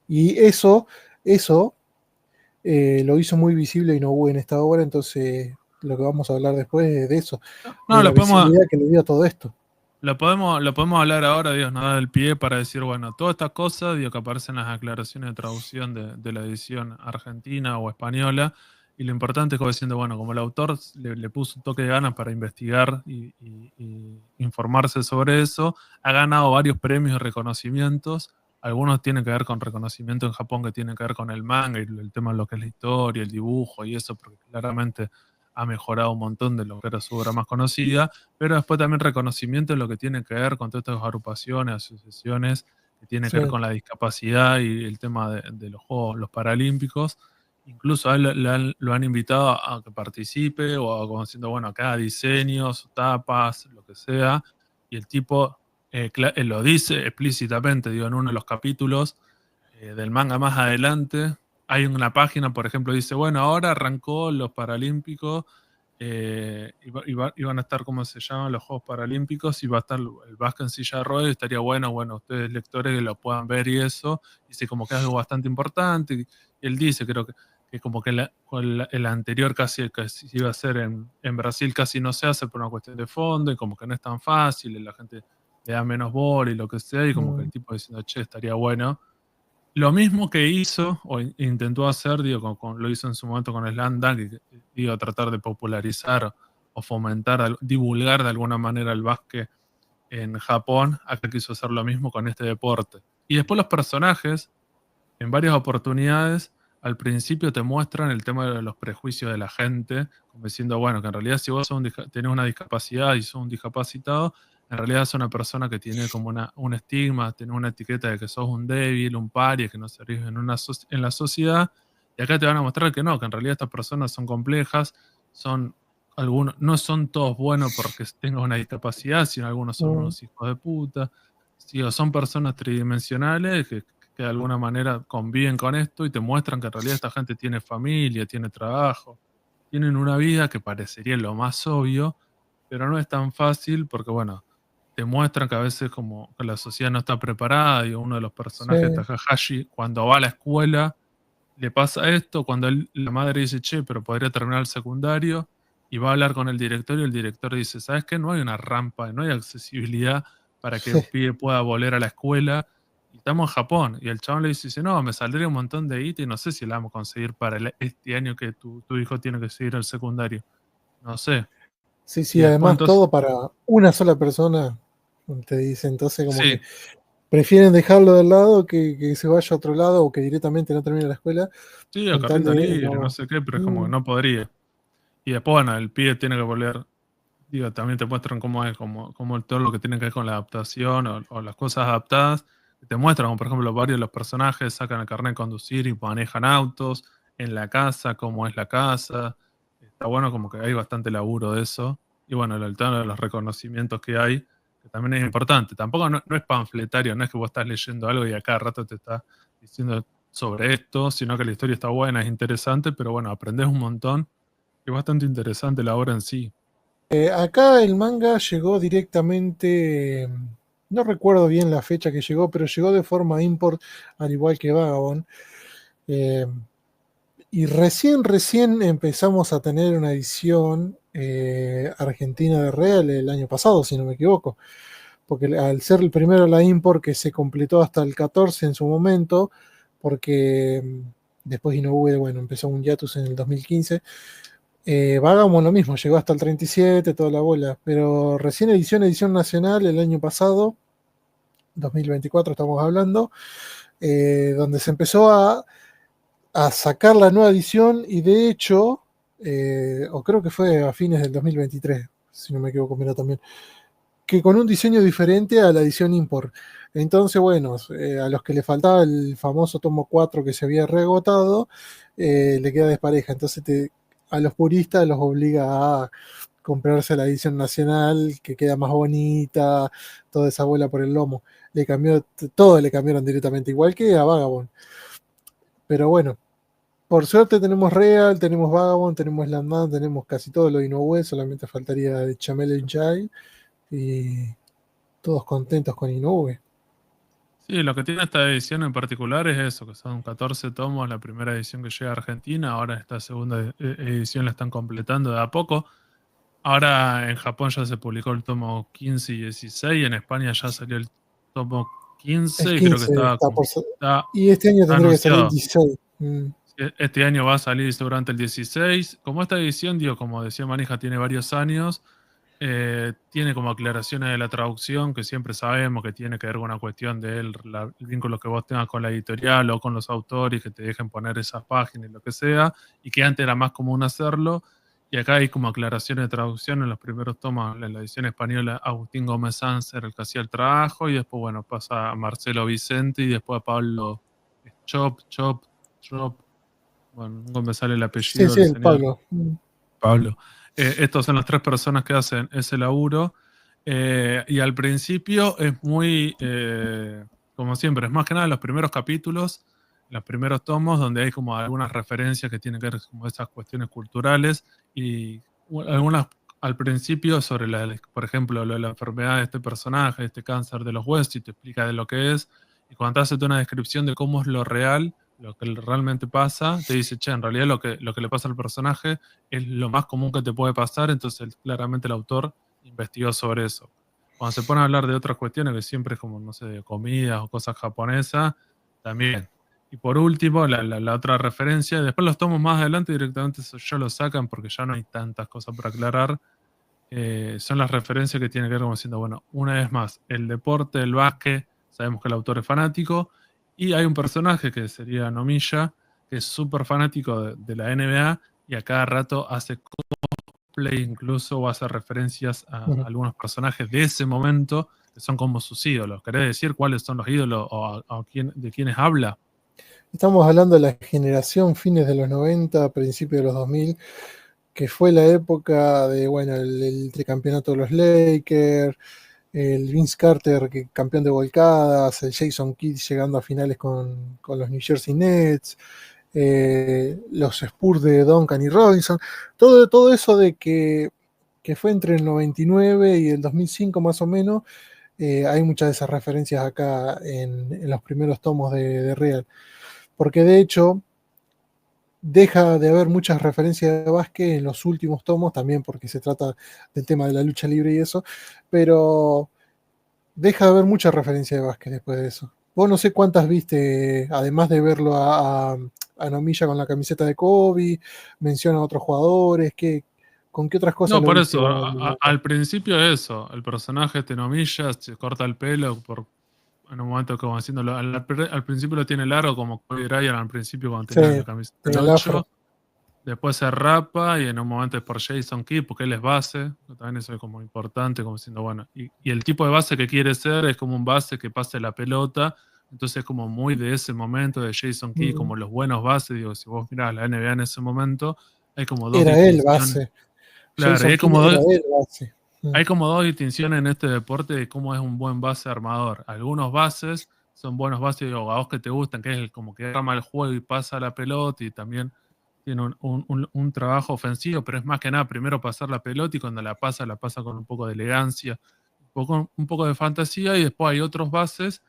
Y eso lo hizo muy visible y no hubo en esta obra, entonces lo que vamos a hablar después es de eso, No, de la visibilidad que le dio a todo esto. lo podemos hablar ahora, Dios, nos da el pie para decir, bueno, todas estas cosas, digo, que aparecen en las aclaraciones de traducción de la edición argentina o española, y lo importante es como diciendo, bueno, como el autor le puso un toque de ganas para investigar y informarse sobre eso, ha ganado varios premios y reconocimientos. Algunos tienen que ver con reconocimiento en Japón, que tienen que ver con el manga y el tema de lo que es la historia, el dibujo y eso, porque claramente ha mejorado un montón de lo que era su obra más conocida, pero después también reconocimiento en lo que tiene que ver con todas estas agrupaciones, asociaciones que tienen que ver Sí, con la discapacidad y el tema de los Juegos, los Paralímpicos. Incluso a él lo han invitado a que participe o como diciendo, bueno, acá diseños, tapas, lo que sea, y el tipo él lo dice explícitamente, digo, en uno de los capítulos del manga más adelante. Hay una página, por ejemplo, dice, bueno, ahora arrancó los Paralímpicos, iban a estar, ¿cómo se llaman? Los Juegos Paralímpicos, y va a estar el básquet en silla de ruedas, y estaría bueno, ustedes lectores que lo puedan ver y eso, y sí, como que es algo bastante importante, y él dice, creo que como que con el anterior que se iba a hacer en Brasil casi no se hace por una cuestión de fondo, y como que no es tan fácil, y la gente le da menos bola y lo que sea, y como que el mm, tipo diciendo, che, estaría bueno. Lo mismo que hizo o intentó hacer, digo, lo hizo en su momento con Slam Dunk, digo, tratar de popularizar o fomentar, divulgar de alguna manera el básquet en Japón, acá quiso hacer lo mismo con este deporte. Y después los personajes, en varias oportunidades, al principio te muestran el tema de los prejuicios de la gente, como diciendo, bueno, que en realidad si vos tenés una discapacidad y sos un discapacitado, en realidad sos una persona que tiene como un estigma, tiene una etiqueta de que sos un débil, un paria, que no servís en la sociedad, y acá te van a mostrar que no, que en realidad estas personas son complejas, son algunos, no son todos buenos porque tengan una discapacidad, sino algunos son mm, unos hijos de puta, sí, o son personas tridimensionales que de alguna manera conviven con esto y te muestran que en realidad esta gente tiene familia, tiene trabajo, tienen una vida que parecería lo más obvio, pero no es tan fácil porque, bueno, te muestran que a veces como que la sociedad no está preparada y uno de los personajes, sí, Takahashi, cuando va a la escuela, le pasa esto, cuando la madre dice, che, pero podría terminar el secundario, y va a hablar con el director y el director dice, ¿sabes qué? No hay una rampa, no hay accesibilidad para que un sí, pibe pueda volver a la escuela. Y estamos en Japón. Y el chabón le dice, no, me saldría un montón de guita y no sé si la vamos a conseguir para este año que tu hijo tiene que seguir el secundario. No sé. sí, Y sí, después además entonces, todo para una sola persona, te dice, entonces como sí, que prefieren dejarlo de lado que se vaya a otro lado o que directamente no termine la escuela sí, a con tal carrera de libre, no no. sé qué, pero es como que Mm, no podría. Y después, bueno, el pibe tiene que volver. Digo, también te muestran cómo es, como todo lo que tiene que ver con la adaptación o las cosas adaptadas. Te muestran, como por ejemplo, varios de los personajes sacan el carnet de conducir y manejan autos en la casa, cómo es la casa. Está bueno, como que hay bastante laburo de eso. Y bueno, el tema de los reconocimientos que hay, que también es importante. Tampoco no es panfletario, no es que vos estás leyendo algo y a cada rato te está diciendo sobre esto, sino que la historia está buena, es interesante, pero bueno, aprendes un montón. Es bastante interesante la obra en sí. Acá el manga llegó directamente, no recuerdo bien la fecha que llegó, pero llegó de forma import, al igual que Vagabond. Eh, y recién empezamos a tener una edición argentina de Real el año pasado, si no me equivoco. Porque al ser el primero la import que se completó hasta el 14 en su momento, porque después Inoue, bueno, empezó un hiatus en el 2015. Vagabond lo mismo, llegó hasta el 37, toda la bola, pero recién edición nacional el año pasado, 2024 estamos hablando, donde se empezó a sacar la nueva edición y de hecho, o creo que fue a fines del 2023, si no me equivoco, mira también, que con un diseño diferente a la edición import. Entonces, bueno, a los que le faltaba el famoso tomo 4 que se había reagotado, le queda despareja. Entonces, a los puristas los obliga a comprarse la edición nacional, que queda más bonita, toda esa bola por el lomo. Todo le cambiaron directamente, igual que a Vagabond. Pero bueno, por suerte tenemos Real, tenemos Vagabond, tenemos Landman, tenemos casi todo lo de Inoue, solamente faltaría de Chamele y Jai. Y todos contentos con Inoue. Sí, lo que tiene esta edición en particular es eso, que son 14 tomos, la primera edición que llega a Argentina, ahora esta segunda edición la están completando de a poco. Ahora en Japón ya se publicó el tomo 15 y 16, en España ya salió el tomo El 15 y creo que 15 está por está y este año tendría que salir el anunciado. 16. Este año va a salir seguramente el 16. Como esta edición, digo, como decía Manija, tiene varios años, tiene como aclaraciones de la traducción que siempre sabemos que tiene que ver con una cuestión del el vínculo que vos tengas con la editorial o con los autores, que te dejen poner esas páginas y lo que sea, y que antes era más común hacerlo. Y acá hay como aclaraciones de traducción en los primeros tomos, en la edición española, Agustín Gómez Sanz era el que hacía el trabajo, y después, bueno, pasa a Marcelo Vicente y después a Pablo Chop, bueno, nunca me sale el Sí, apellido sí, del el señor. Pablo. Pablo. Estos son las tres personas que hacen ese laburo. Y al principio es muy, como siempre, es más que nada los primeros capítulos, los primeros tomos, donde hay como algunas referencias que tienen que ver con esas cuestiones culturales y algunas al principio sobre, por ejemplo, lo de la enfermedad de este personaje, este cáncer de los huesos, y te explica de lo que es. Y cuando te hace una descripción de cómo es lo real, lo que realmente pasa, te dice, che, en realidad lo que le pasa al personaje es lo más común que te puede pasar, entonces claramente el autor investigó sobre eso. Cuando se pone a hablar de otras cuestiones, que siempre es como, no sé, de comidas o cosas japonesas, también. Y por último, la otra referencia, después los tomos más adelante directamente eso ya lo sacan porque ya no hay tantas cosas para aclarar. Son las referencias que tienen que ver como diciendo, bueno, una vez más, el deporte, el básquet, sabemos que el autor es fanático, y hay un personaje que sería Nomiya, que es súper fanático de la NBA y a cada rato hace cosplay incluso o hace referencias a Ujú. algunos personajes de ese momento que son como sus ídolos. ¿Querés decir cuáles son los ídolos o de quiénes habla? Estamos hablando de la generación fines de los 90, principios de los 2000, que fue la época de, bueno, el tricampeonato de los Lakers, el Vince Carter, campeón de volcadas, el Jason Kidd llegando a finales con los New Jersey Nets, los Spurs de Duncan y Robinson, todo eso de que fue entre el 99 y el 2005 más o menos. Hay muchas de esas referencias acá en los primeros tomos de Real, porque de hecho deja de haber muchas referencias de básquet en los últimos tomos, también porque se trata del tema de la lucha libre y eso, pero deja de haber mucha referencia de básquet después de eso. Vos no sé cuántas viste, además de verlo a Nomilla con la camiseta de Kobe, menciona a otros jugadores, ¿con qué otras cosas No, lo por viste eso, vos al manga? al principio eso, el personaje este Nomilla se corta el pelo en un momento como haciéndolo, al principio lo tiene largo como Kobe Bryant al principio cuando Sí, tenía la camiseta del tenía el afro. 8. Después se rapa y en un momento es por Jason Kidd, porque él es base, que también eso es como importante, como diciendo, bueno, y el tipo de base que quiere ser es como un base que pase la pelota, entonces es como muy de ese momento de Jason Kidd, Mm, como los buenos bases, digo, si vos mirás la NBA en ese momento, hay como dos Era él distinciones, base. claro, y Jason Kidd era él base. Mm, hay como dos distinciones en este deporte de cómo es un buen base armador. Algunos bases son buenos bases, digo, a vos que te gustan, que es el como que arma el juego y pasa la pelota y también tiene un trabajo ofensivo, pero es más que nada primero pasar la pelota y cuando la pasa con un poco de elegancia, un poco de fantasía y después hay otros bases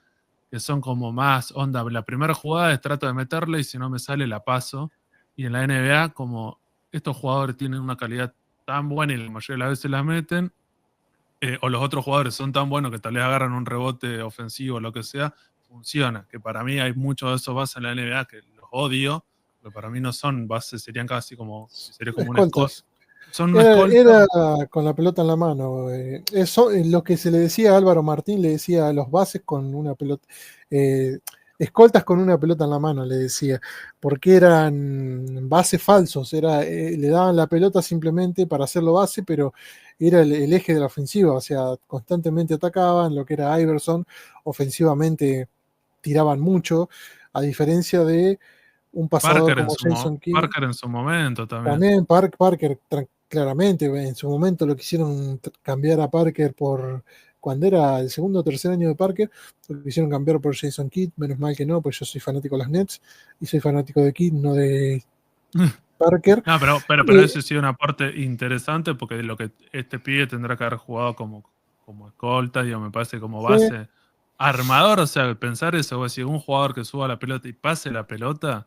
que son como más onda. La primera jugada es trato de meterle y si no me sale la paso. Y en la NBA, como estos jugadores tienen una calidad tan buena y la mayoría de las veces la meten, o los otros jugadores son tan buenos que tal vez agarran un rebote ofensivo o lo que sea, funciona. Que para mí hay muchos de esos bases en la NBA que los odio, pero para mí no son bases, serían casi como, sería como un escolta. Escoltas. Son un Era escolta. con la pelota en la mano. Eso, lo que se le decía a Álvaro Martín, le decía a los bases con una pelota. Escoltas con una pelota en la mano, le decía. Porque eran bases falsos. Le daban la pelota simplemente para hacerlo base, pero era el eje de la ofensiva. O sea, constantemente atacaban. Lo que era Iverson, ofensivamente tiraban mucho. A diferencia de un pasador como Jason Kidd. Parker en su momento también. También Parker, claramente, en su momento lo quisieron cambiar a Parker por, cuando era el segundo o tercer año de Parker, lo quisieron cambiar por Jason Kidd, menos mal que no, pues yo soy fanático de los Nets y soy fanático de Kidd, no de Parker. No, pero Eh, ese sí es un aporte interesante porque lo que este pibe tendrá que haber jugado como escolta, digo, me parece como sí, base armador, o sea, pensar eso, o decir, un jugador que suba la pelota y pase la pelota,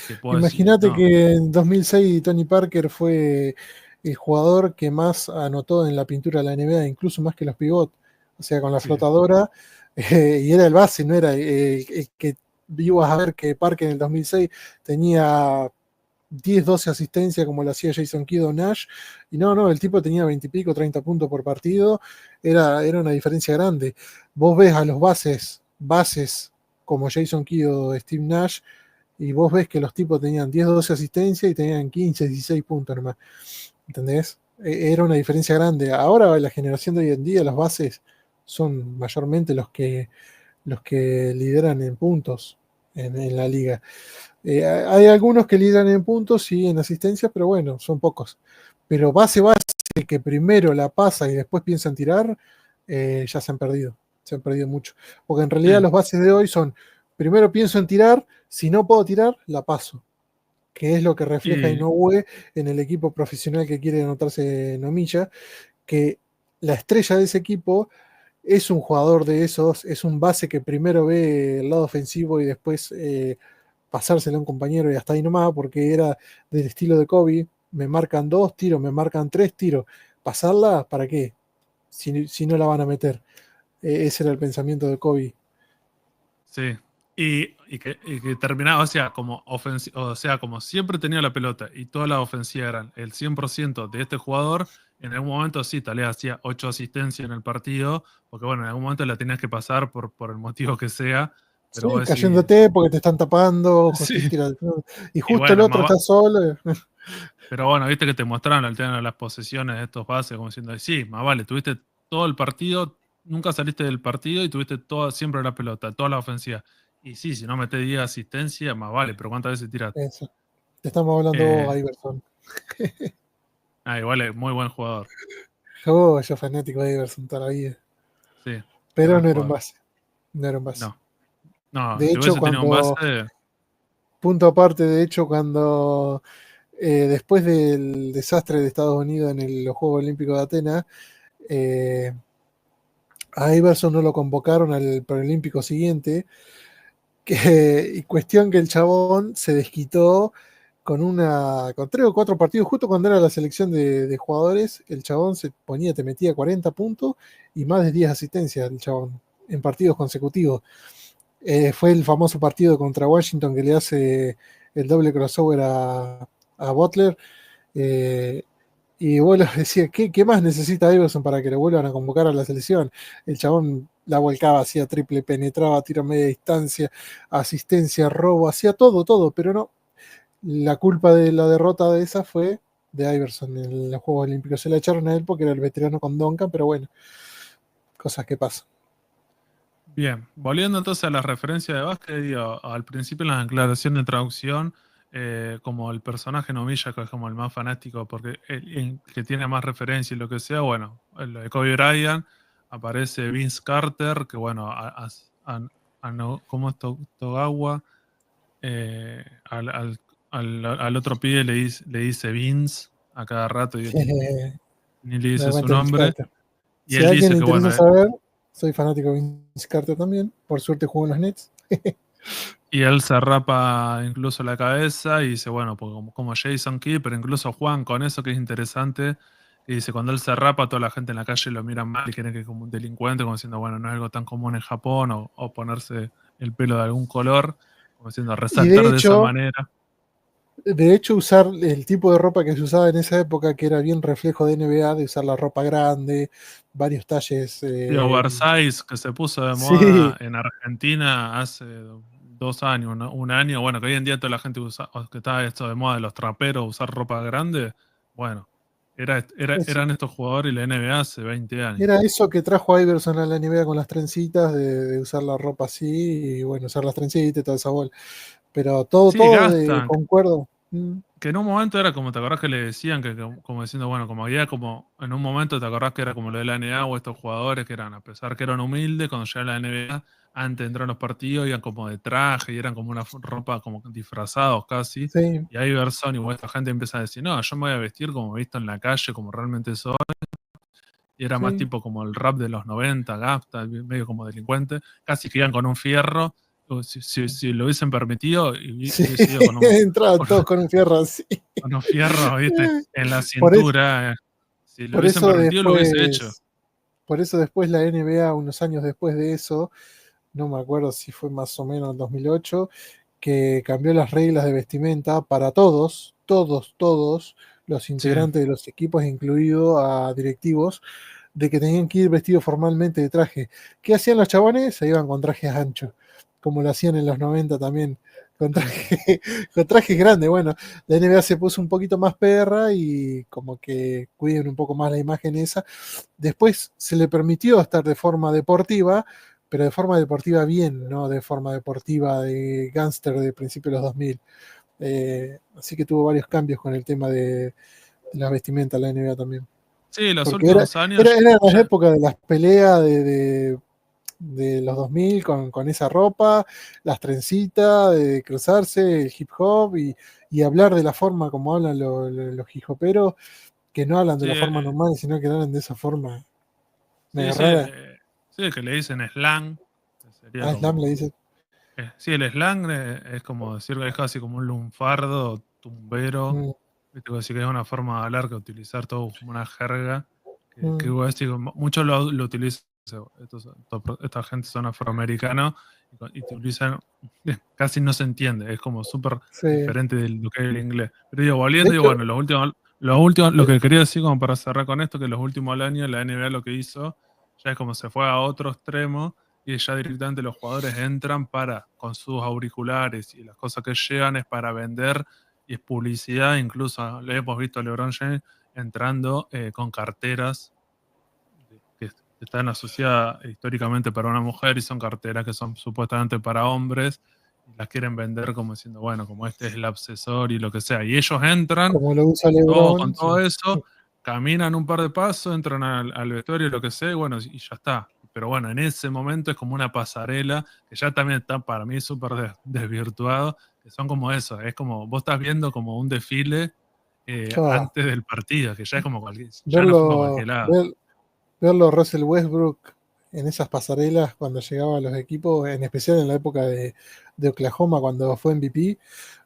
te puedo decir, imagínate no, que en 2006 Tony Parker fue el jugador que más anotó en la pintura de la NBA, incluso más que los pivot, o sea, con la sí, flotadora, y era el base, no era el que ibas a ver que Parker en el 2006 tenía 10, 12 asistencias como lo hacía Jason Kidd o Nash, y no, el tipo tenía 20 y pico, 30 puntos por partido, era una diferencia grande. Vos ves a los bases como Jason Kidd o Steve Nash, y vos ves que los tipos tenían 10, 12 asistencias y tenían 15, 16 puntos nomás. ¿Entendés? Era una diferencia grande. Ahora la generación de hoy en día, los bases son mayormente los que lideran en puntos en la liga. Hay algunos que lideran en puntos y en asistencias, pero bueno, son pocos. Pero base que primero la pasa y después piensa en tirar, ya se han perdido. Se han perdido mucho. Porque en realidad sí, los bases de hoy son, primero pienso en tirar, si no puedo tirar, la paso. Que es lo que refleja y Inoue en el equipo profesional que quiere anotarse en Omilla, que la estrella de ese equipo es un jugador de esos, es un base que primero ve el lado ofensivo y después pasárselo a un compañero y hasta ahí nomás, porque era del estilo de Kobe, me marcan 2 tiros, me marcan 3 tiros, pasarla, ¿para qué? Si no la van a meter. Ese era el pensamiento de Kobe. sí. Y que terminaba, o sea, como siempre tenía la pelota y toda la ofensiva eran el 100% de este jugador, en algún momento sí, tal vez hacía 8 asistencias en el partido, porque bueno, en algún momento la tenías que pasar por el motivo que sea, pero Sí, vos decís, cayéndote porque te están tapando, sí, y y justo el bueno, otro está solo. pero bueno, viste que te mostraron el tema de las posesiones de estos bases, como diciendo, sí, más vale, tuviste todo el partido, nunca saliste del partido y tuviste siempre la pelota, toda la ofensiva. Y sí, si no metés 10 asistencias, más vale, pero ¿cuántas veces tiraste? Eso. Te estamos hablando Eh, vos, Iverson. igual es muy buen jugador. Yo fanático de Iverson toda la vida. Sí, Pero gran no era un jugador. base. No era un base. No, no, De si hecho, hubiese tenido un base, punto aparte, de hecho, cuando después del desastre de Estados Unidos en los Juegos Olímpicos de Atenas, eh, a Iverson no lo convocaron al preolímpico siguiente, y cuestión que el chabón se desquitó con 3 o 4 partidos, justo cuando era la selección de jugadores, el chabón se ponía, te metía 40 puntos y más de 10 asistencias el chabón en partidos consecutivos. Fue el famoso partido contra Washington que le hace el doble crossover a Butler. eh, y vos le decías, ¿qué más necesita Iverson para que lo vuelvan a convocar a la selección? El chabón la volcaba, hacía triple, penetraba, tiro a media distancia, asistencia, robo, hacía todo, todo, pero no. La culpa de la derrota de esa fue de Iverson en los Juegos Olímpicos. Se la echaron a él porque era el veterano con Duncan, pero bueno, cosas que pasan. bien. Volviendo entonces a la referencia de básquet, digo, al principio en la declaración de traducción, como el personaje Novilla, que es como el más fanático, porque el que tiene más referencia y lo que sea, bueno, lo de Kobe Bryant, aparece Vince Carter, que bueno, ¿cómo es Togawa? Al al otro pibe le dice Vince a cada rato y ni le Me dice su aguanta Vince nombre. Carter. Y Si a él alguien dice le que, interesa bueno, saber, soy fanático de Vince Carter también. Por suerte juego en los Nets. y él se rapa incluso la cabeza y dice, bueno, pues como Jason Kidd, pero incluso Juan con eso que es interesante, que dice, cuando él se rapa, toda la gente en la calle lo mira mal y cree que es como un delincuente, como diciendo, bueno, no es algo tan común en Japón, o ponerse el pelo de algún color, como diciendo, Y resaltar de esa manera. de hecho, usar el tipo de ropa que se usaba en esa época, que era bien reflejo de NBA, de usar la ropa grande, varios talles. Sí, oversize, que se puso de moda Sí, en Argentina hace 2 años, ¿no? Un año. Bueno, que hoy en día toda la gente usa, o que está esto de moda de los traperos, usar ropa grande. Bueno, es- eran estos jugadores y la NBA hace 20 años. era eso que trajo Iverson a la NBA con las trencitas, de usar la ropa así, y bueno, usar las trencitas y toda esa bola. Pero Sí, todo gastan. concuerdo. Que en un momento era como, ¿te acordás que le decían que como diciendo, bueno, como había como, en un momento te acordás que era como lo de la NBA o estos jugadores que eran, a pesar que eran humildes, cuando llegaban a la NBA, antes de entrar a los partidos, iban como de traje y eran como una ropa como disfrazados casi. Sí, Y ahí Iverson y esta gente empieza a decir, no, yo me voy a vestir como he visto en la calle, como realmente soy. Y era más sí. tipo como el rap de los 90, gafta, medio como delincuente. Casi que iban con un fierro. Si lo hubiesen permitido, Sí, hubiese ido con un, entraban todos con un fierro así. unos fierros, ¿viste? En la Por, es- cintura. Si lo por hubiesen eso permitido, lo hubiese hecho. después, por eso después la NBA, unos años después de eso, no me acuerdo si fue más o menos en 2008, que cambió las reglas de vestimenta para todos los Sí, integrantes de los equipos, incluido a directivos, de que tenían que ir vestidos formalmente de traje. ¿Qué hacían los chabones? Se iban con trajes anchos, como lo hacían en los 90 también, con, sí. traje, con trajes grandes. Bueno, la NBA se puso un poquito más perra y como que cuiden un poco más la imagen esa. Después se le permitió estar de forma deportiva, pero de forma deportiva bien, no de forma deportiva de gángster de principios de los 2000. Así que tuvo varios cambios con el tema de la vestimenta de la NBA también. Sí, los Porque era, últimos años era las ya. épocas de las peleas de los 2000 con esa ropa, las trencitas, de cruzarse, el hip hop y hablar de la forma como hablan los hip hoperos, que no hablan de Sí, la forma normal, sino que hablan de esa forma sí, mega sí, rara. sí, que le dicen slang, que sería A Slam le como. dice. Sí, el slang es como decir que es casi como un lunfardo, tumbero. Mm, Viste, como decir que es una forma de hablar que utilizar todo como una jerga. Que mm, voy a decir, muchos lo utilizan. Esta gente son afroamericanos y te utilizan, casi no se entiende, es como súper sí. diferente de lo que es el inglés. Pero digo, De volviendo, digo, hecho, bueno, lo que quería decir como para cerrar con esto, que los últimos años la NBA lo que hizo, ya es como se fue a otro extremo y ya directamente los jugadores entran con sus auriculares y las cosas que llevan es para vender y es publicidad, incluso le hemos visto a LeBron James entrando con carteras que están asociadas históricamente para una mujer y son carteras que son supuestamente para hombres y las quieren vender como diciendo, bueno, como este es el accesor y lo que sea. Y ellos entran como lo usa todos con LeBron, todo sí. eso, caminan un par de pasos, entran al vestuario y lo que sea, y bueno, y ya está. Pero bueno, en ese momento es como una pasarela que ya también está para mí súper desvirtuado, que son como eso, es como vos estás viendo como un desfile Ah, antes del partido, que ya es como cualquier, ya no fue para cualquier verlo, lado. ver- verlo a Russell Westbrook en esas pasarelas cuando llegaba a los equipos, en especial en la época de Oklahoma, cuando fue MVP.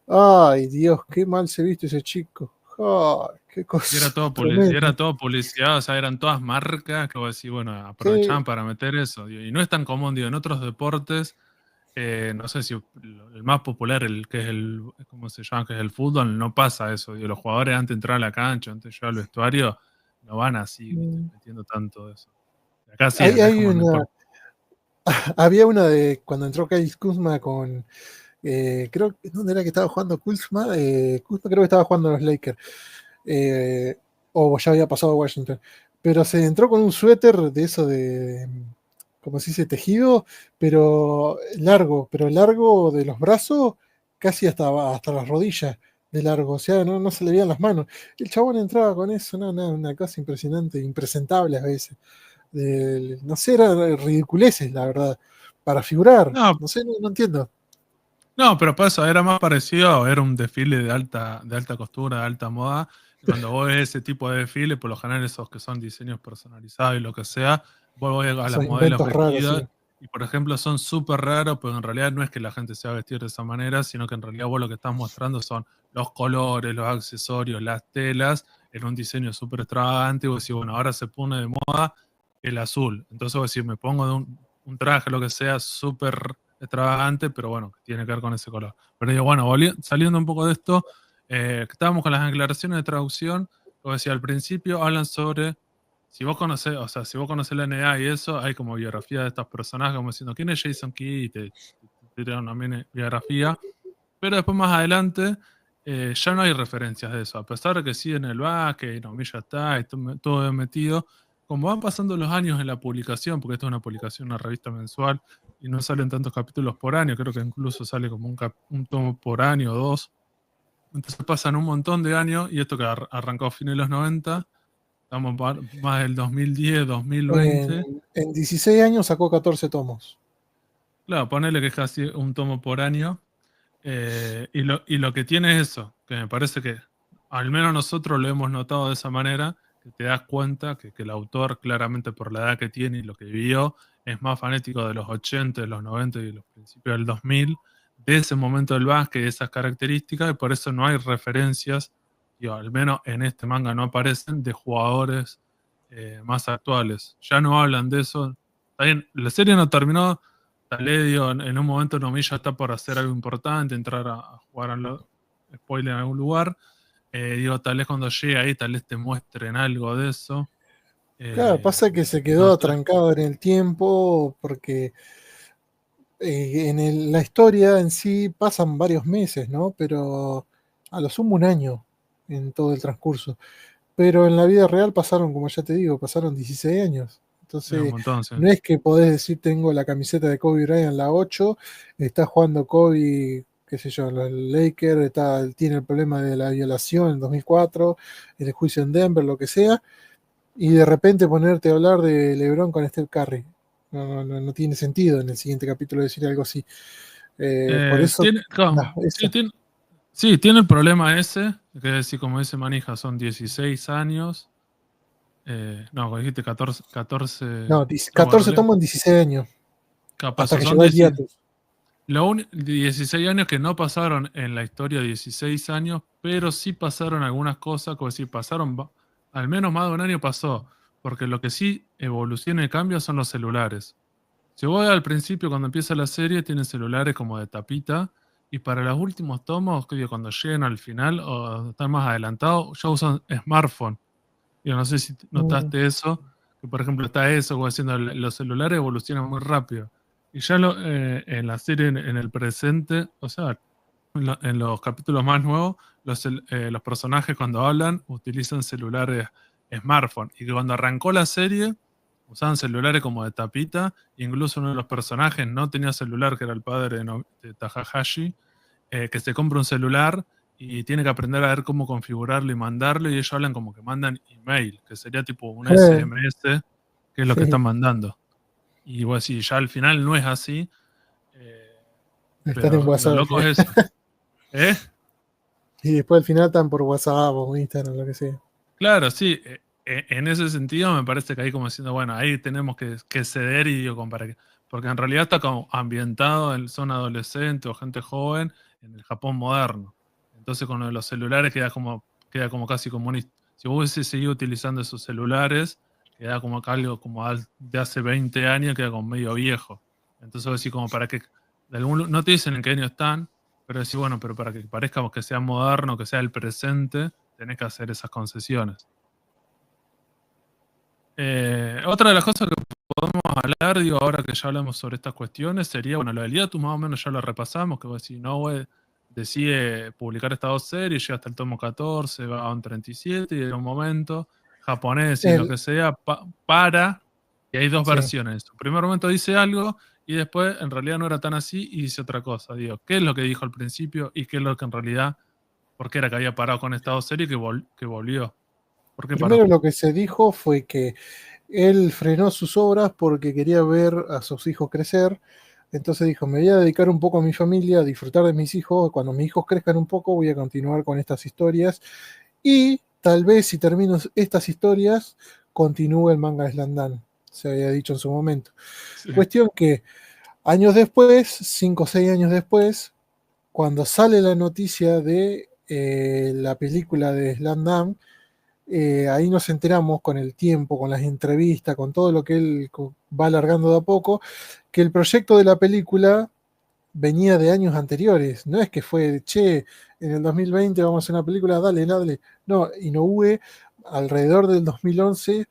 Ay, Dios, qué mal se viste ese chico. Ay, qué Y cosa y tremenda. era todo publicidad, o sea, eran todas marcas que vos decís, bueno, Sí, aprovechaban para meter eso. Y no es tan común, digo, en otros deportes, no sé si el más popular, el que es ¿cómo se llama? Que es el fútbol, no pasa eso. Digo, los jugadores antes de entrar a la cancha, antes de llegar al vestuario, no van así, viste, mm, metiendo tanto eso. Acá sí, hay, acá es hay como no una, importa. había una de cuando entró Kyle Kuzma con, creo que, ¿dónde era que estaba jugando Kuzma? Kuzma creo que estaba jugando a los Lakers. eh, o ya había pasado a Washington, pero se entró con un suéter de eso de, como se dice, tejido, pero largo de los brazos, casi hasta las rodillas de largo, o sea, no se le veían las manos. El chabón entraba con eso, una cosa impresionante, impresentable a veces. No sé, eran ridiculeces, la verdad, para figurar, No, no sé, no entiendo. No, pero para eso era más parecido, era un desfile de alta costura, de alta moda. Cuando vos ves ese tipo de desfile, por lo general esos que son diseños personalizados y lo que sea, vos ves a las Esos modelos inventos raros, vestidas sí. y por ejemplo son súper raros, pero en realidad no es que la gente se va a vestir de esa manera, sino que en realidad vos lo que estás mostrando son los colores, los accesorios, las telas, en un diseño súper extravagante y vos decís, bueno, ahora se pone de moda el azul. Entonces vos decís, me pongo de un traje, lo que sea, súper extravagante, pero bueno, que tiene que ver con ese color. Pero digo, bueno, saliendo un poco de esto, estábamos con las declaraciones de traducción, como decía al principio, hablan sobre, si vos conocés, o sea, si vos conocés la NDA y eso, hay como biografía de estos personajes, como diciendo, ¿quién es Jason Key? Y te tiran una mini biografía, pero después más adelante ya no hay referencias de eso, a pesar de que sí en el baque, y no, ya está, y todo bien metido. Como van pasando los años en la publicación, porque esto es una publicación, una revista mensual, y no salen tantos capítulos por año, creo que incluso sale como un tomo por año o dos. Entonces pasan un montón de años, y esto que arrancó a fines de los 90, estamos más del 2010, 2020. En 16 años sacó 14 tomos. Claro, ponele que es casi un tomo por año. Y lo que tiene es eso, que me parece que al menos nosotros lo hemos notado de esa manera, que te das cuenta que el autor, claramente por la edad que tiene y lo que vivió, es más fanático de los 80, de los 90 y de los principios del 2000, de ese momento del básquet, de esas características, y por eso no hay referencias, y al menos en este manga no aparecen, de jugadores más actuales. Ya no hablan de eso. Está bien, la serie no terminó. Taledio en un momento Nomilla está por hacer algo importante, entrar a jugar spoiler en algún lugar. Digo, tal vez cuando llegue ahí, tal vez te muestren algo de eso. Claro, pasa que se quedó No sé. atrancado en el tiempo porque la historia en sí pasan varios meses, ¿no? Pero a lo sumo un año en todo el transcurso. Pero en la vida real pasaron, como ya te digo, pasaron 16 años. Es un Entonces, montón, sí. no es que podés decir tengo la camiseta de Kobe Bryant, la 8, está jugando Kobe, qué sé yo, los Lakers, tiene el problema de la violación en 2004, el juicio en Denver, lo que sea, y de repente ponerte a hablar de LeBron con Steph Curry. No tiene sentido en el siguiente capítulo decir algo así. Por eso, Claro, eso. sí, tiene el problema ese, que es decir, como dice Manija, son 16 años. No, como dijiste 14, 14. No, No, bueno, 14 tomos en 16 años, capaz hasta que son llegó el 10. hiatus. 16 años que no pasaron en la historia 16 años, pero sí pasaron algunas cosas, como decir, pasaron, al menos más de un año pasó, porque lo que sí evoluciona y cambia son los celulares. Si vos ves al principio, cuando empieza la serie, tienen celulares como de tapita, y para los últimos tomos, que digo, cuando lleguen al final o están más adelantados, ya usan smartphone. Yo no sé si Mm, notaste eso, que por ejemplo está eso, como diciendo, los celulares evolucionan muy rápido. Y ya en la serie, en el presente, o sea, en los capítulos más nuevos, los personajes cuando hablan utilizan celulares smartphone. Y que cuando arrancó la serie, usaban celulares como de tapita. Incluso uno de los personajes no tenía celular, que era el padre de Takahashi, que se compra un celular y tiene que aprender a ver cómo configurarlo y mandarlo, y ellos hablan como que mandan email, que sería tipo un eh, SMS, que es lo que sí, están mandando. Y bueno, si ya al final no es así, eh, están en pero lo WhatsApp al loco final. es eso. ¿Eh? Y después al final están por WhatsApp o Instagram, lo que sea. Claro, sí. En ese sentido me parece que ahí como diciendo, bueno, ahí tenemos que ceder y digo, como para que, porque en realidad está como ambientado en zona adolescente o gente joven en el Japón moderno. Entonces con lo de los celulares queda como casi como si vos hubiese seguido utilizando esos celulares, queda como acá algo como de hace 20 años, queda como medio viejo. Entonces vos decís como para que, no te dicen en qué año están, pero decís, bueno, pero para que parezca que sea moderno, que sea el presente, tenés que hacer esas concesiones. Otra de las cosas que podemos hablar, digo, ahora que ya hablamos sobre estas cuestiones, sería, bueno, lo del hiatus más o menos ya lo repasamos, que vos decís, Inoue decide publicar estas dos series, llega hasta el tomo 14, va a un 37, y en un momento, japonés y lo El, que sea, para, y hay dos sí. versiones. En primer momento dice algo, y después en realidad no era tan así, y dice otra cosa. Digo, ¿qué es lo que dijo al principio y qué es lo que en realidad, por qué era que había parado con esta dos series que volvió? ¿Por qué paró? Primero lo que se dijo fue que él frenó sus obras porque quería ver a sus hijos crecer, Entonces dijo, me voy a dedicar un poco a mi familia, a disfrutar de mis hijos. Cuando mis hijos crezcan un poco, voy a continuar con estas historias. Y tal vez si termino estas historias, continúe el manga de Slandan. Se había dicho en su momento. Sí, Cuestión que años después, 5 o 6 años después, cuando sale la noticia de la película de Slam ahí nos enteramos con el tiempo, con las entrevistas, con todo lo que él va alargando de a poco, que el proyecto de la película venía de años anteriores. No es que fue, che, en el 2020 vamos a hacer una película, dale, dale. No, Inoue, alrededor del 2011,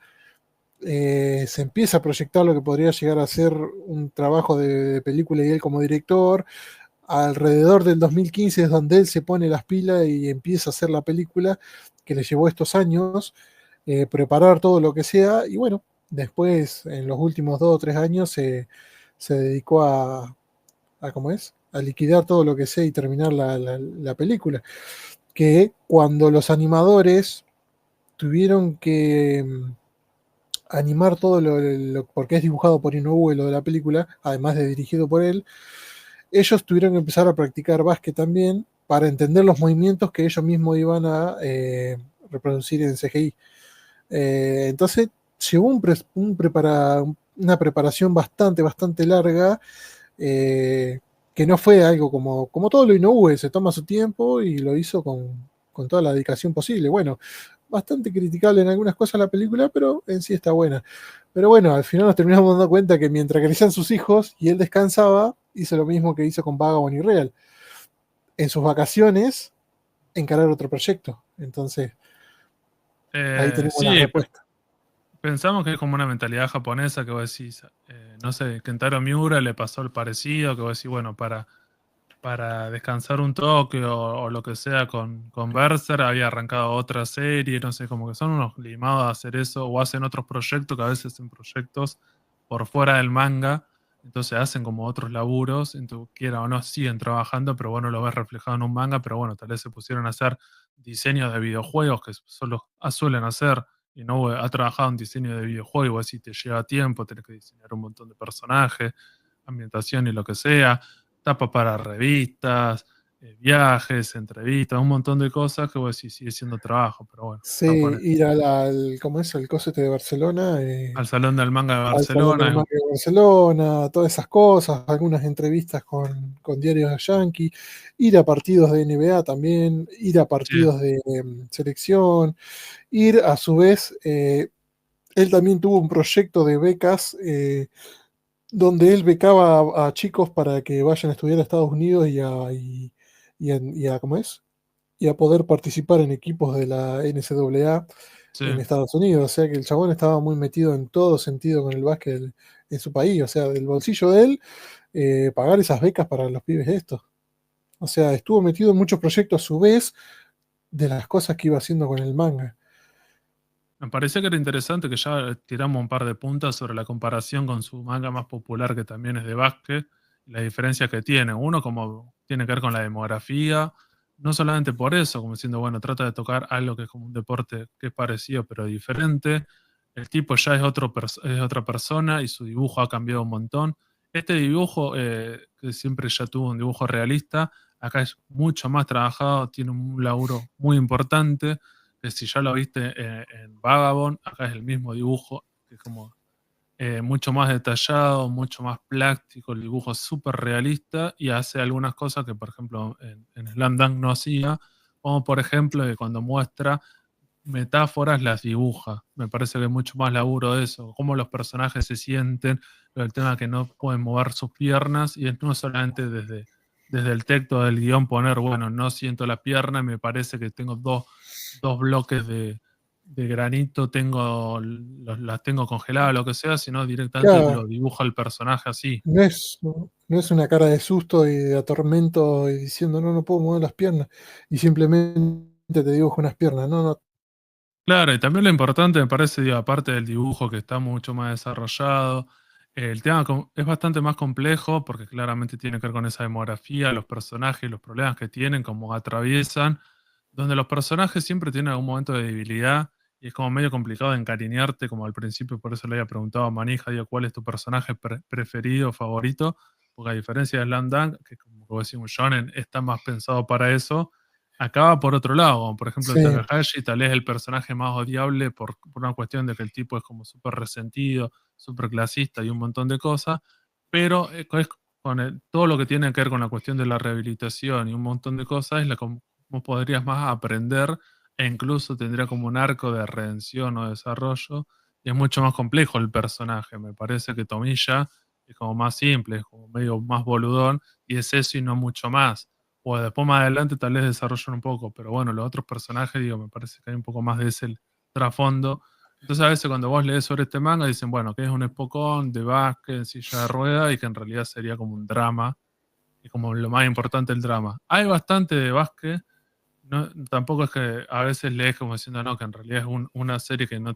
se empieza a proyectar lo que podría llegar a ser un trabajo de película y él como director. Alrededor del 2015 es donde él se pone las pilas y empieza a hacer la película que le llevó estos años, preparar todo lo que sea, y bueno, después en los últimos 2 o 3 años se dedicó ¿cómo es? A liquidar todo lo que sea y terminar la película. Que cuando los animadores tuvieron que animar todo porque es dibujado por Inoue lo de la película, además de dirigido por él, ellos tuvieron que empezar a practicar básquet también para entender los movimientos que ellos mismos iban a reproducir en CGI. Entonces, llevó una preparación bastante larga, que no fue algo como todo lo Inoue, se toma su tiempo y lo hizo con toda la dedicación posible. Bueno, bastante criticable en algunas cosas la película, pero en sí está buena. Pero bueno, al final nos terminamos dando cuenta que mientras crecían sus hijos y él descansaba, hizo lo mismo que hizo con Vagabond y Real. En sus vacaciones, encarar otro proyecto. Entonces, ahí tenemos la Sí, respuesta. pensamos que es como una mentalidad japonesa que vos decís, no sé, Kentaro Miura le pasó el parecido, que vos decís, bueno, para descansar un toque o lo que sea con Berser, había arrancado otra serie, no sé, como que son unos limados a hacer eso, o hacen otros proyectos, que a veces hacen proyectos por fuera del manga, entonces hacen como otros laburos, entonces quiera o no siguen trabajando, pero bueno, lo ves reflejado en un manga, pero bueno, tal vez se pusieron a hacer diseños de videojuegos que solo suelen hacer, y no ha trabajado en diseño de videojuegos, y te lleva tiempo, tenés que diseñar un montón de personajes, ambientación y lo que sea, tapa para revistas, viajes, entrevistas, un montón de cosas que vos decís sigue siendo trabajo, pero bueno, Sí, japonés. ir al, ¿cómo es? El coso este de Barcelona, Al Salón del Manga de al Salón Barcelona, del Manga de Barcelona, todas esas cosas, algunas entrevistas con diarios Yankee, ir a partidos de NBA también, ir a sí, partidos de selección, ir a su vez, él también tuvo un proyecto de becas, donde él becaba a chicos para que vayan a estudiar a Estados Unidos ¿cómo es? Y a poder participar en equipos de la NCAA sí. en Estados Unidos. O sea que el chabón estaba muy metido en todo sentido con el básquet en su país. O sea, del bolsillo de él, pagar esas becas para los pibes estos. O sea, estuvo metido en muchos proyectos a su vez de las cosas que iba haciendo con el manga. Me pareció que era interesante que ya tiramos un par de puntas sobre la comparación con su manga más popular, que también es de básquet, y las diferencias que tiene. Uno como tiene que ver con la demografía, no solamente por eso, como diciendo, bueno, trata de tocar algo que es como un deporte que es parecido pero diferente. El tipo ya es, es otra persona y su dibujo ha cambiado un montón. Este dibujo, que siempre ya tuvo un dibujo realista, acá es mucho más trabajado, tiene un laburo muy importante que si ya lo viste en Vagabond, acá es el mismo dibujo, que es como mucho más detallado, mucho más plástico, el dibujo es súper realista y hace algunas cosas que, por ejemplo, en Slam Dunk no hacía, como por ejemplo que cuando muestra metáforas las dibuja. Me parece que es mucho más laburo de eso, cómo los personajes se sienten, el tema que no pueden mover sus piernas y es no solamente desde el texto del guión poner, bueno, no siento la pierna, me parece que tengo dos bloques de granito, las tengo congeladas, lo que sea, sino directamente Claro, lo dibuja el personaje así. no es una cara de susto y de atormento y diciendo, no, no puedo mover las piernas. Y simplemente te dibujo unas piernas. No, no. Claro, y también lo importante me parece, digo, aparte del dibujo que está mucho más desarrollado, el tema es bastante más complejo porque claramente tiene que ver con esa demografía, los personajes, los problemas que tienen, cómo atraviesan, donde los personajes siempre tienen algún momento de debilidad y es como medio complicado de encariñarte, como al principio, por eso le había preguntado a Manija, digo, ¿cuál es tu personaje preferido, favorito? porque a diferencia de Slam Dunk, que como vos decís, un shonen está más pensado para eso, acaba por otro lado, como por ejemplo en Sí, Takahashi tal vez es el personaje más odiable por una cuestión de que el tipo es como súper resentido, súper clasista y un montón de cosas, pero todo lo que tiene que ver con la cuestión de la rehabilitación y un montón de cosas es la como podrías más aprender e incluso tendría como un arco de redención o desarrollo y es mucho más complejo el personaje. Me parece que Tomilla es como más simple, es como medio más boludón y es eso y no mucho más. O después más adelante tal vez desarrollan un poco, pero bueno, los otros personajes, digo, me parece que hay un poco más de ese trasfondo. Entonces a veces cuando vos lees sobre este manga dicen, bueno, que es un espocón de básquet en silla de rueda y que en realidad sería como un drama, y como lo más importante el drama. Hay bastante de básquet, no, tampoco es que a veces lees como diciendo, no, que en realidad es una serie que no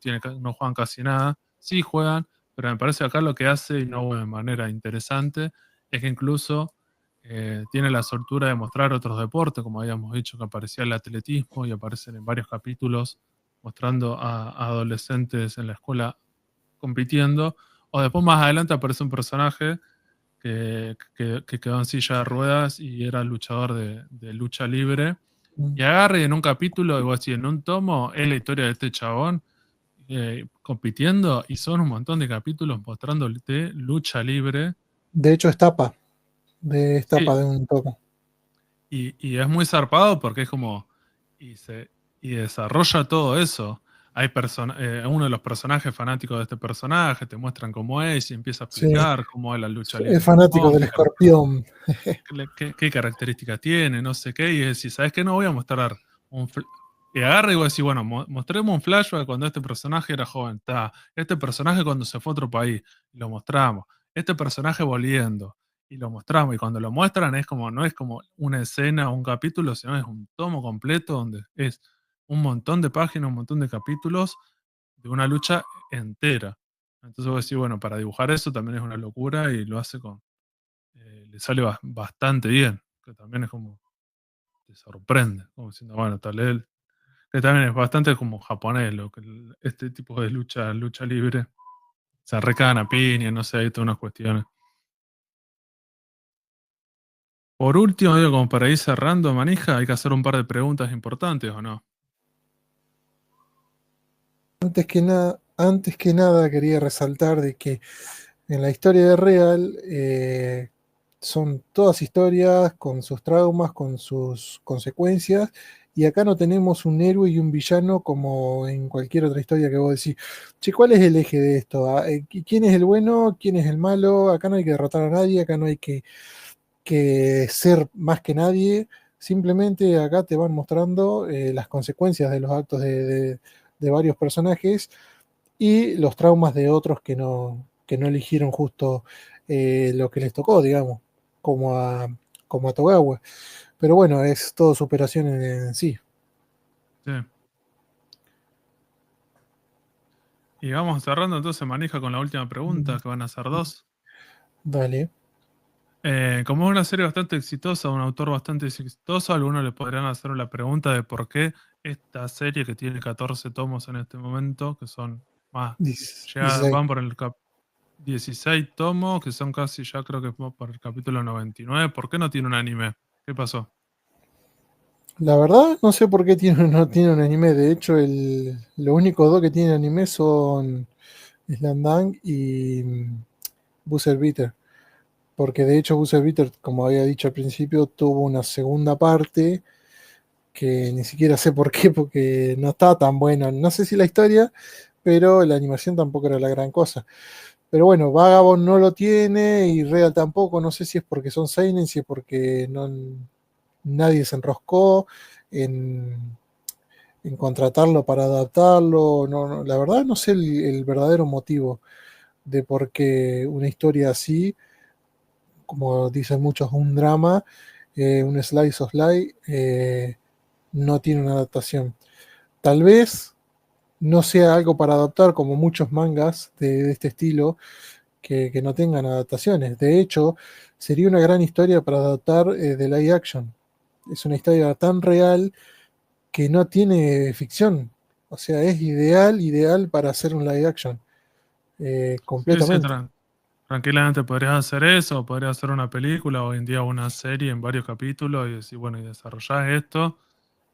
juegan casi nada. Sí juegan, pero me parece que acá lo que hace, y no de manera interesante, es que incluso tiene la soltura de mostrar otros deportes, como habíamos dicho, que aparecía el atletismo y aparecen en varios capítulos mostrando a adolescentes en la escuela compitiendo. O después más adelante aparece un personaje que quedó en silla de ruedas y era luchador de lucha libre y agarre en un capítulo, digo así, en un tomo, es la historia de este chabón compitiendo y son un montón de capítulos mostrándote lucha libre. de hecho es Sí, tapa de un tomo. y es muy zarpado porque es como. Y, se, y desarrolla todo eso. Uno de los personajes fanáticos de este personaje te muestran cómo es y empieza a Sí, explicar cómo es la lucha libre es en fanático Japón, del escorpión. qué características tiene, no sé qué, y es decir, ¿sabes qué? No voy a mostrar un... Y agarra y voy a decir, bueno, mostremos un flashback cuando este personaje era joven, está, este personaje cuando se fue a otro país, y lo mostramos, este personaje volviendo, y lo mostramos, y cuando lo muestran es como, no es como una escena o un capítulo, sino es un tomo completo donde es un montón de páginas, un montón de capítulos de una lucha entera. Entonces voy a decir, bueno, para dibujar eso también es una locura y lo hace le sale bastante bien, que también es como, te sorprende, como diciendo, bueno, tal vez, que también es bastante como japonés, lo que este tipo de lucha libre, se recagan a piña, no sé, hay todas unas cuestiones. Por último, digo, como para ir cerrando, manija, hay que hacer un par de preguntas importantes, ¿o no? Antes que nada quería resaltar de que en la historia de Real son todas historias con sus traumas, con sus consecuencias, y acá no tenemos un héroe y un villano como en cualquier otra historia que vos decís. Che, ¿cuál es el eje de esto? ¿Quién es el bueno? ¿Quién es el malo? Acá no hay que derrotar a nadie, acá no hay que ser más que nadie. Simplemente acá te van mostrando las consecuencias de los actos de varios personajes y los traumas de otros que no eligieron justo lo que les tocó, digamos, como a, como a Togawa. Pero bueno, es todo superación en sí. Sí. Y vamos cerrando entonces, manija, con la última pregunta, que van a ser dos. Dale. Como es una serie bastante exitosa, un autor bastante exitoso, algunos le podrían hacer la pregunta de por qué esta serie que tiene 14 tomos en este momento, que son más, ya 16. van por el 16 tomos, que son casi ya creo que vamos por el capítulo 99. ¿Por qué no tiene un anime? ¿Qué pasó? La verdad, no sé por qué no tiene un anime. De hecho, los únicos dos que tienen anime son Slandang y Buzzer Beater. Porque de hecho Buzzer Beater, como había dicho al principio, tuvo una segunda parte que ni siquiera sé por qué, porque no estaba tan buena. No sé si la historia, pero la animación tampoco era la gran cosa. Pero bueno, Vagabond no lo tiene y Real tampoco. No sé si es porque son seinen, si es porque nadie se enroscó en, en contratarlo para adaptarlo. La verdad no sé el verdadero motivo de por qué una historia así, como dicen muchos, un drama, un slice of life, no tiene una adaptación. Tal vez no sea algo para adaptar como muchos mangas de este estilo que no tengan adaptaciones. De hecho, sería una gran historia para adaptar de live action. Es una historia tan real que no tiene ficción. O sea, es ideal para hacer un live action. Sí, sí, Completamente. Tranquilamente podrías hacer eso, podrías hacer una película, hoy en día una serie en varios capítulos y decir, bueno, y desarrollás esto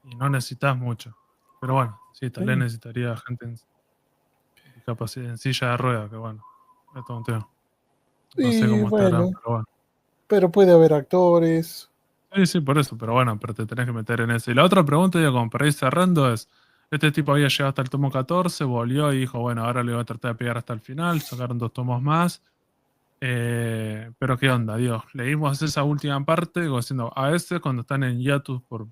y no necesitas mucho. Pero bueno, sí, tal vez Sí. necesitaría gente en discapacidad, en silla de ruedas, que bueno, es todo un tema. No sé Y cómo estarán, bueno, pero bueno. pero puede haber actores. Sí, sí, por eso, pero bueno, pero te tenés que meter en eso. Y la otra pregunta, digo, como para ir cerrando, es, este tipo había llegado hasta el tomo 14, volvió y dijo, bueno, ahora le voy a tratar de pegar hasta el final, sacaron 2 tomos más. Pero qué onda, Dios, leímos esa última parte, como diciendo, a veces cuando están en hiatus por,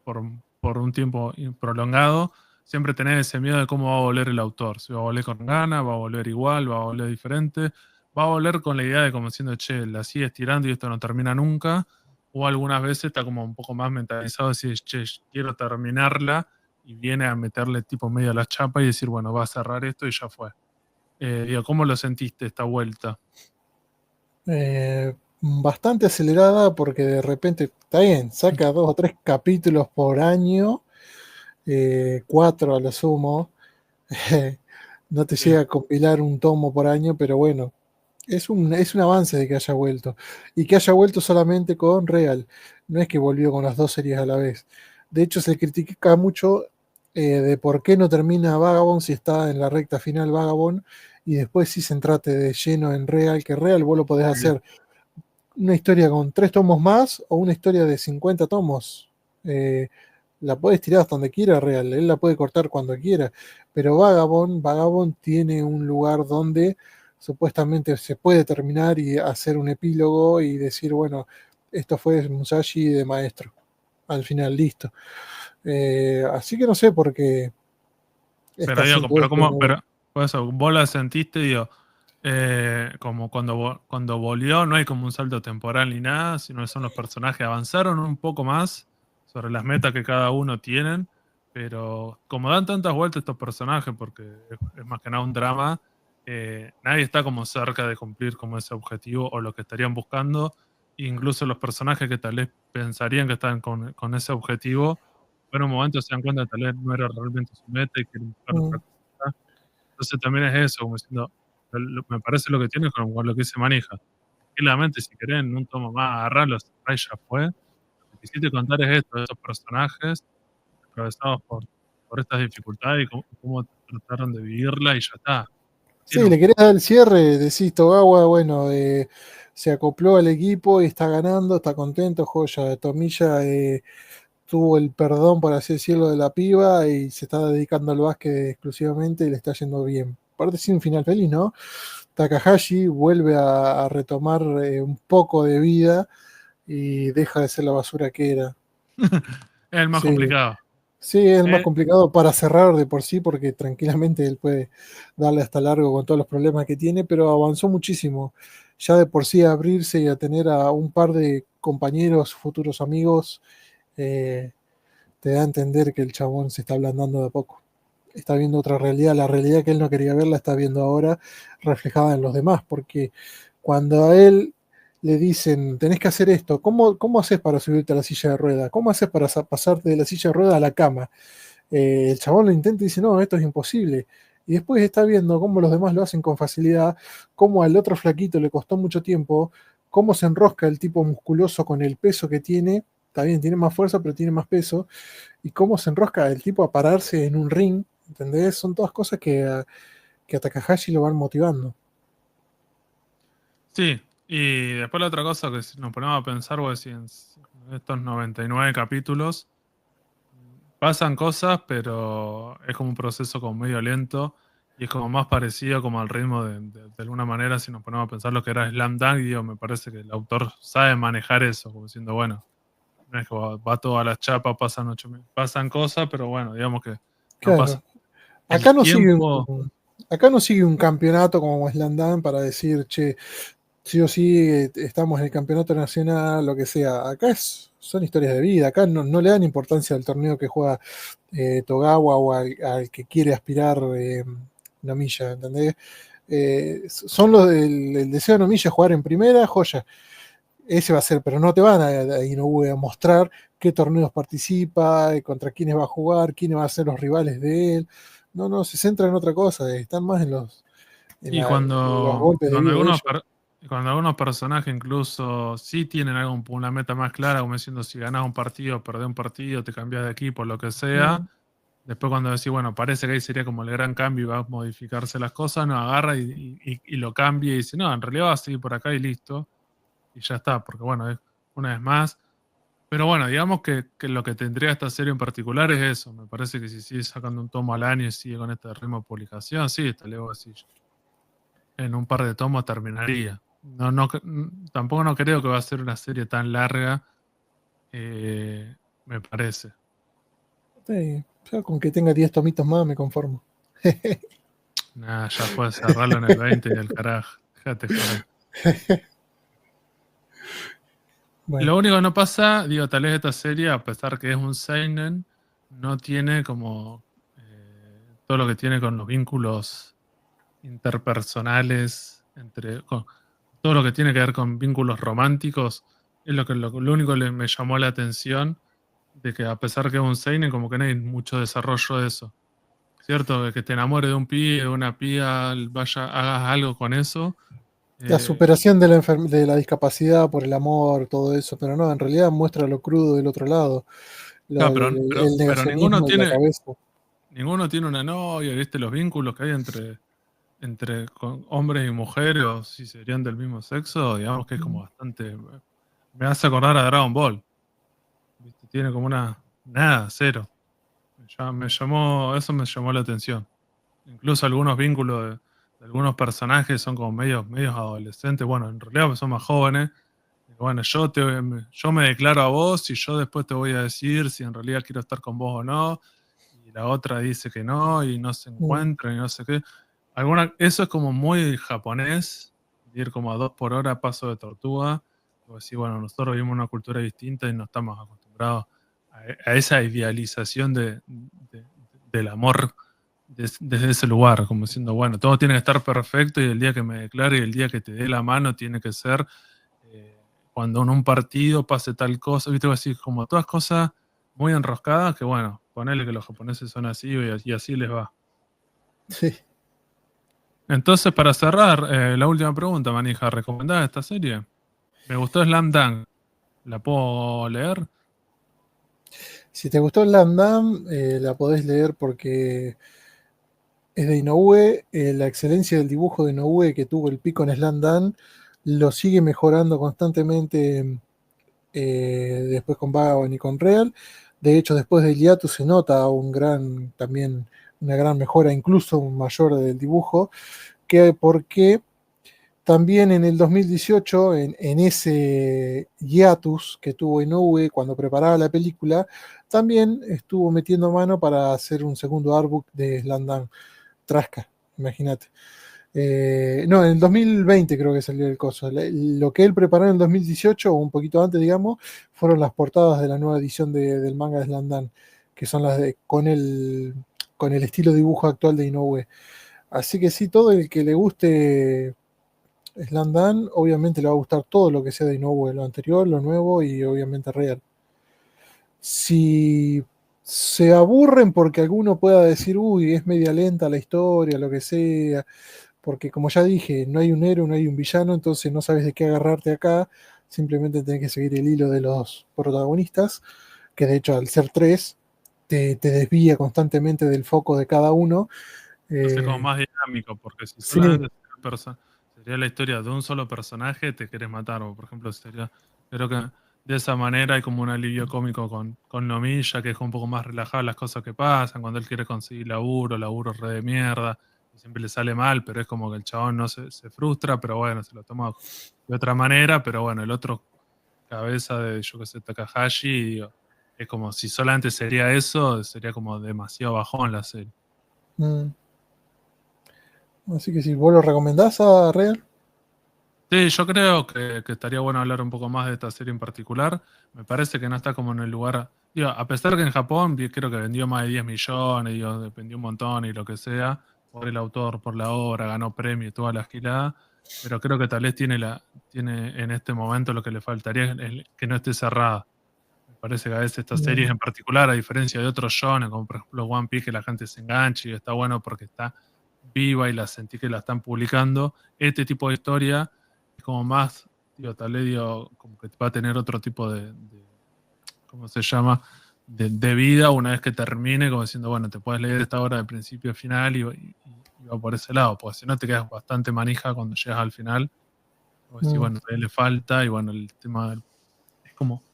por un tiempo prolongado, siempre tenés ese miedo de cómo va a volver el autor, si va a volver con ganas, va a volver igual, va a volver diferente, va a volver con la idea de como diciendo, che, la sigues tirando y esto no termina nunca, o algunas veces está como un poco más mentalizado, decir, che, quiero terminarla, y viene a meterle tipo medio a la chapa y decir, bueno, va a cerrar esto y ya fue. Digo, ¿cómo lo sentiste esta vuelta? Bastante acelerada porque de repente, está bien, saca 2 o 3 capítulos por año, 4 a lo sumo. No te Sí. llega a compilar un tomo por año, pero bueno, es un avance de que haya vuelto. Y que haya vuelto solamente con Real. No es que volvió con las 2 series a la vez. De hecho, se critica mucho de por qué no termina Vagabond si está en la recta final Vagabond y después sí se trate de lleno en Real, que Real vos lo podés hacer una historia con 3 tomos más o una historia de 50 tomos. Eh, la podés tirar hasta donde quiera, Real. Él la puede cortar cuando quiera. Pero Vagabond tiene un lugar donde supuestamente se puede terminar y hacer un epílogo y decir, bueno, esto fue Musashi de maestro. Al final, listo. Así que no sé por qué está Pero digo, haciendo pero esto de cómo, nuevo. pero por eso, vos la sentiste, digo, como cuando, cuando volvió, no hay como un salto temporal ni nada, sino son los personajes avanzaron un poco más sobre las metas que cada uno tienen, pero como dan tantas vueltas estos personajes, porque es más que nada un drama, nadie está como cerca de cumplir como ese objetivo o lo que estarían buscando, incluso los personajes que tal vez pensarían que están con ese objetivo en un momento se dan cuenta que tal vez no era realmente su meta y quieren buscar otra Mm, cosa. Entonces también es eso, como diciendo, me parece lo que tiene con lo que se maneja. Tranquilamente, si querés, en un tomo más, agarrarlo, cerrá y ya fue. Lo que quisiste contar es esto, de esos personajes atravesados por estas dificultades y cómo trataron de vivirla y ya está. Sí, Tiene le querés dar el cierre, decís Togawa, bueno, se acopló al equipo y está ganando, está contento, joya. Tomilla tuvo el perdón, por así decirlo, de la piba y se está dedicando al básquet exclusivamente y le está yendo bien. Aparte, sí, un final feliz, ¿no? Takahashi vuelve a retomar un poco de vida y deja de ser la basura que era. es el más Sí, complicado. sí, es el más Eh, complicado para cerrar de por sí, porque tranquilamente él puede darle hasta largo con todos los problemas que tiene, pero avanzó muchísimo. Ya de por sí abrirse y a tener a un par de compañeros, futuros amigos, eh, te da a entender que el chabón se está ablandando de a poco. Está viendo otra realidad, la realidad que él no quería ver la está viendo ahora reflejada en los demás, porque cuando a él le dicen, tenés que hacer esto, ¿cómo haces para subirte a la silla de ruedas? ¿Cómo haces para pasarte de la silla de ruedas a la cama? El chabón lo intenta y dice, no, esto es imposible. Y después está viendo cómo los demás lo hacen con facilidad, cómo al otro flaquito le costó mucho tiempo, cómo se enrosca el tipo musculoso con el peso que tiene. Está bien, tiene más fuerza, pero tiene más peso. Y cómo se enrosca el tipo a pararse en un ring. ¿Entendés? Son todas cosas que a Takahashi lo van motivando. sí, y después la otra cosa que si nos ponemos a pensar, vos decís, en estos 99 capítulos, pasan cosas, pero es como un proceso como medio lento y es como más parecido como al ritmo de alguna manera si nos ponemos a pensar lo que era Slam Dunk, digo, me parece que el autor sabe manejar eso, como diciendo, bueno, no es que va todo a la chapa, pasan cosas, pero bueno, digamos que no pasa. Claro. El Acá no sigue tiempo, acá no sigue un campeonato como Slam Dunk para decir, che, sí o sí estamos en el campeonato nacional, lo que sea. Acá son historias de vida. Acá no le dan importancia al torneo que juega Togawa o al que quiere aspirar Nomilla, ¿entendés? Son el deseo de Nomilla jugar en primera, joya. Ese va a ser, pero no te van a Inoue a mostrar qué torneos participa, contra quiénes va a jugar, quiénes van a ser los rivales de él. No, se centra en otra cosa, están más Y los golpes de vida de ellos. cuando algunos personajes incluso sí tienen una meta más clara, como diciendo si ganás un partido, perdés un partido, te cambias de equipo, lo que sea, Mm, después cuando decís, bueno, parece que ahí sería como el gran cambio y va a modificarse las cosas, no, agarra y lo cambia y dice, no, en realidad va a seguir por acá y listo, y ya está, porque bueno, una vez más. Pero bueno, digamos que lo que tendría esta serie en particular es eso. Me parece que si sigue sacando un tomo al año y sigue con este ritmo de publicación, sí, te leo así en un par de tomos terminaría. Tampoco no creo que va a ser una serie tan larga, me parece. sí, yo con que tenga 10 tomitos más me conformo. Nah, ya fue cerrarlo en el 20 y el carajo. Déjate joder. Bueno, Lo único que no pasa, digo, tal vez esta serie, a pesar que es un seinen, no tiene como todo lo que tiene con los vínculos interpersonales, todo lo que tiene que ver con vínculos románticos, es lo único que me llamó la atención, de que a pesar que es un seinen, como que no hay mucho desarrollo de eso. ¿Cierto? De que te enamores de un pibe, de una piba, hagas algo con eso. la Eh, superación de de la discapacidad por el amor, todo eso, pero no, en realidad muestra lo crudo del otro lado, claro, pero, el pero ninguno negacionismo de la tiene, cabeza. ninguno tiene una novia, ¿viste? Los vínculos que hay entre hombres y mujeres, o si serían del mismo sexo, digamos que es como bastante. Me hace acordar a Dragon Ball. ¿Viste? Tiene como nada, cero. Eso me llamó la atención. Incluso algunos vínculos de algunos personajes son como medios adolescentes. Bueno, en realidad pues son más jóvenes. Bueno, yo me declaro a vos y yo después te voy a decir si en realidad quiero estar con vos o no. Y la otra dice que no y no se Mm, encuentran y no sé qué. Eso es como muy japonés, de ir como a 2 por hora a paso de tortuga. O decir, bueno, nosotros vivimos una cultura distinta y no estamos acostumbrados a esa idealización del amor desde ese lugar, como diciendo, bueno, todo tiene que estar perfecto y el día que me declare y el día que te dé la mano tiene que ser eh, cuando en un partido pase tal cosa, viste, así como todas cosas muy enroscadas que bueno, ponele que los japoneses son así y así les va. sí. Entonces, para cerrar, la última pregunta, Manija, ¿recomendada esta serie? Me gustó Slam Dunk, ¿la puedo leer? Si te gustó Landam, la podés leer porque es de Inoue. La excelencia del dibujo de Inoue que tuvo el pico en Slam Dunk lo sigue mejorando constantemente después con Vagabond y con Real. De hecho, después del hiatus se nota también una gran mejora, incluso mayor del dibujo, que porque también en el 2018, en ese hiatus que tuvo Inoue cuando preparaba la película, también estuvo metiendo mano para hacer un segundo artbook de Slandam. Trasca, imagínate. No, en el 2020 creo que salió el coso. Lo que él preparó en el 2018, o un poquito antes, digamos, fueron las portadas de la nueva edición del manga de Slandan, que son las con el estilo de dibujo actual de Inoue. Así que sí, todo el que le guste Slandan, obviamente le va a gustar todo lo que sea de Inoue, lo anterior, lo nuevo y obviamente Real. Si se aburren porque alguno pueda decir, uy, es media lenta la historia, lo que sea, porque como ya dije, no hay un héroe, no hay un villano, entonces no sabes de qué agarrarte acá, simplemente tenés que seguir el hilo de los protagonistas, que de hecho al ser tres, te desvía constantemente del foco de cada uno. Hace como Eh, más dinámico, porque si sí, solamente sería la historia de un solo personaje, te querés matar. O por ejemplo, creo que de esa manera hay como un alivio cómico con Nomiya, que es un poco más relajado las cosas que pasan, cuando él quiere conseguir laburo re de mierda, y siempre le sale mal, pero es como que el chabón no se frustra, pero bueno, se lo toma de otra manera, pero bueno, el otro cabeza de, yo que sé, Takahashi, digo, es como si solamente sería eso, sería como demasiado bajón la serie. mm, así que si vos lo recomendás a Real, Sí, yo creo que estaría bueno hablar un poco más de esta serie en particular. Me parece que no está como en el lugar. Digo, a pesar que en Japón creo que vendió más de 10 millones, digo, vendió un montón y lo que sea, por el autor, por la obra, ganó premio y toda la gilada. Pero creo que tal vez tiene en este momento lo que le faltaría es que no esté cerrada. Me parece que a veces estas series mm, en particular, a diferencia de otros shonen, como por ejemplo One Piece, que la gente se engancha y está bueno porque está viva y la sentí que la están publicando. Este tipo de historia es como más, tal vez como que va a tener otro tipo de ¿cómo se llama? De vida una vez que termine, como diciendo, bueno, te puedes leer esta obra de principio a final y va por ese lado, porque si no te quedas bastante manija cuando llegas al final. O decir, Mm. bueno, todavía le falta, y bueno, el tema es como,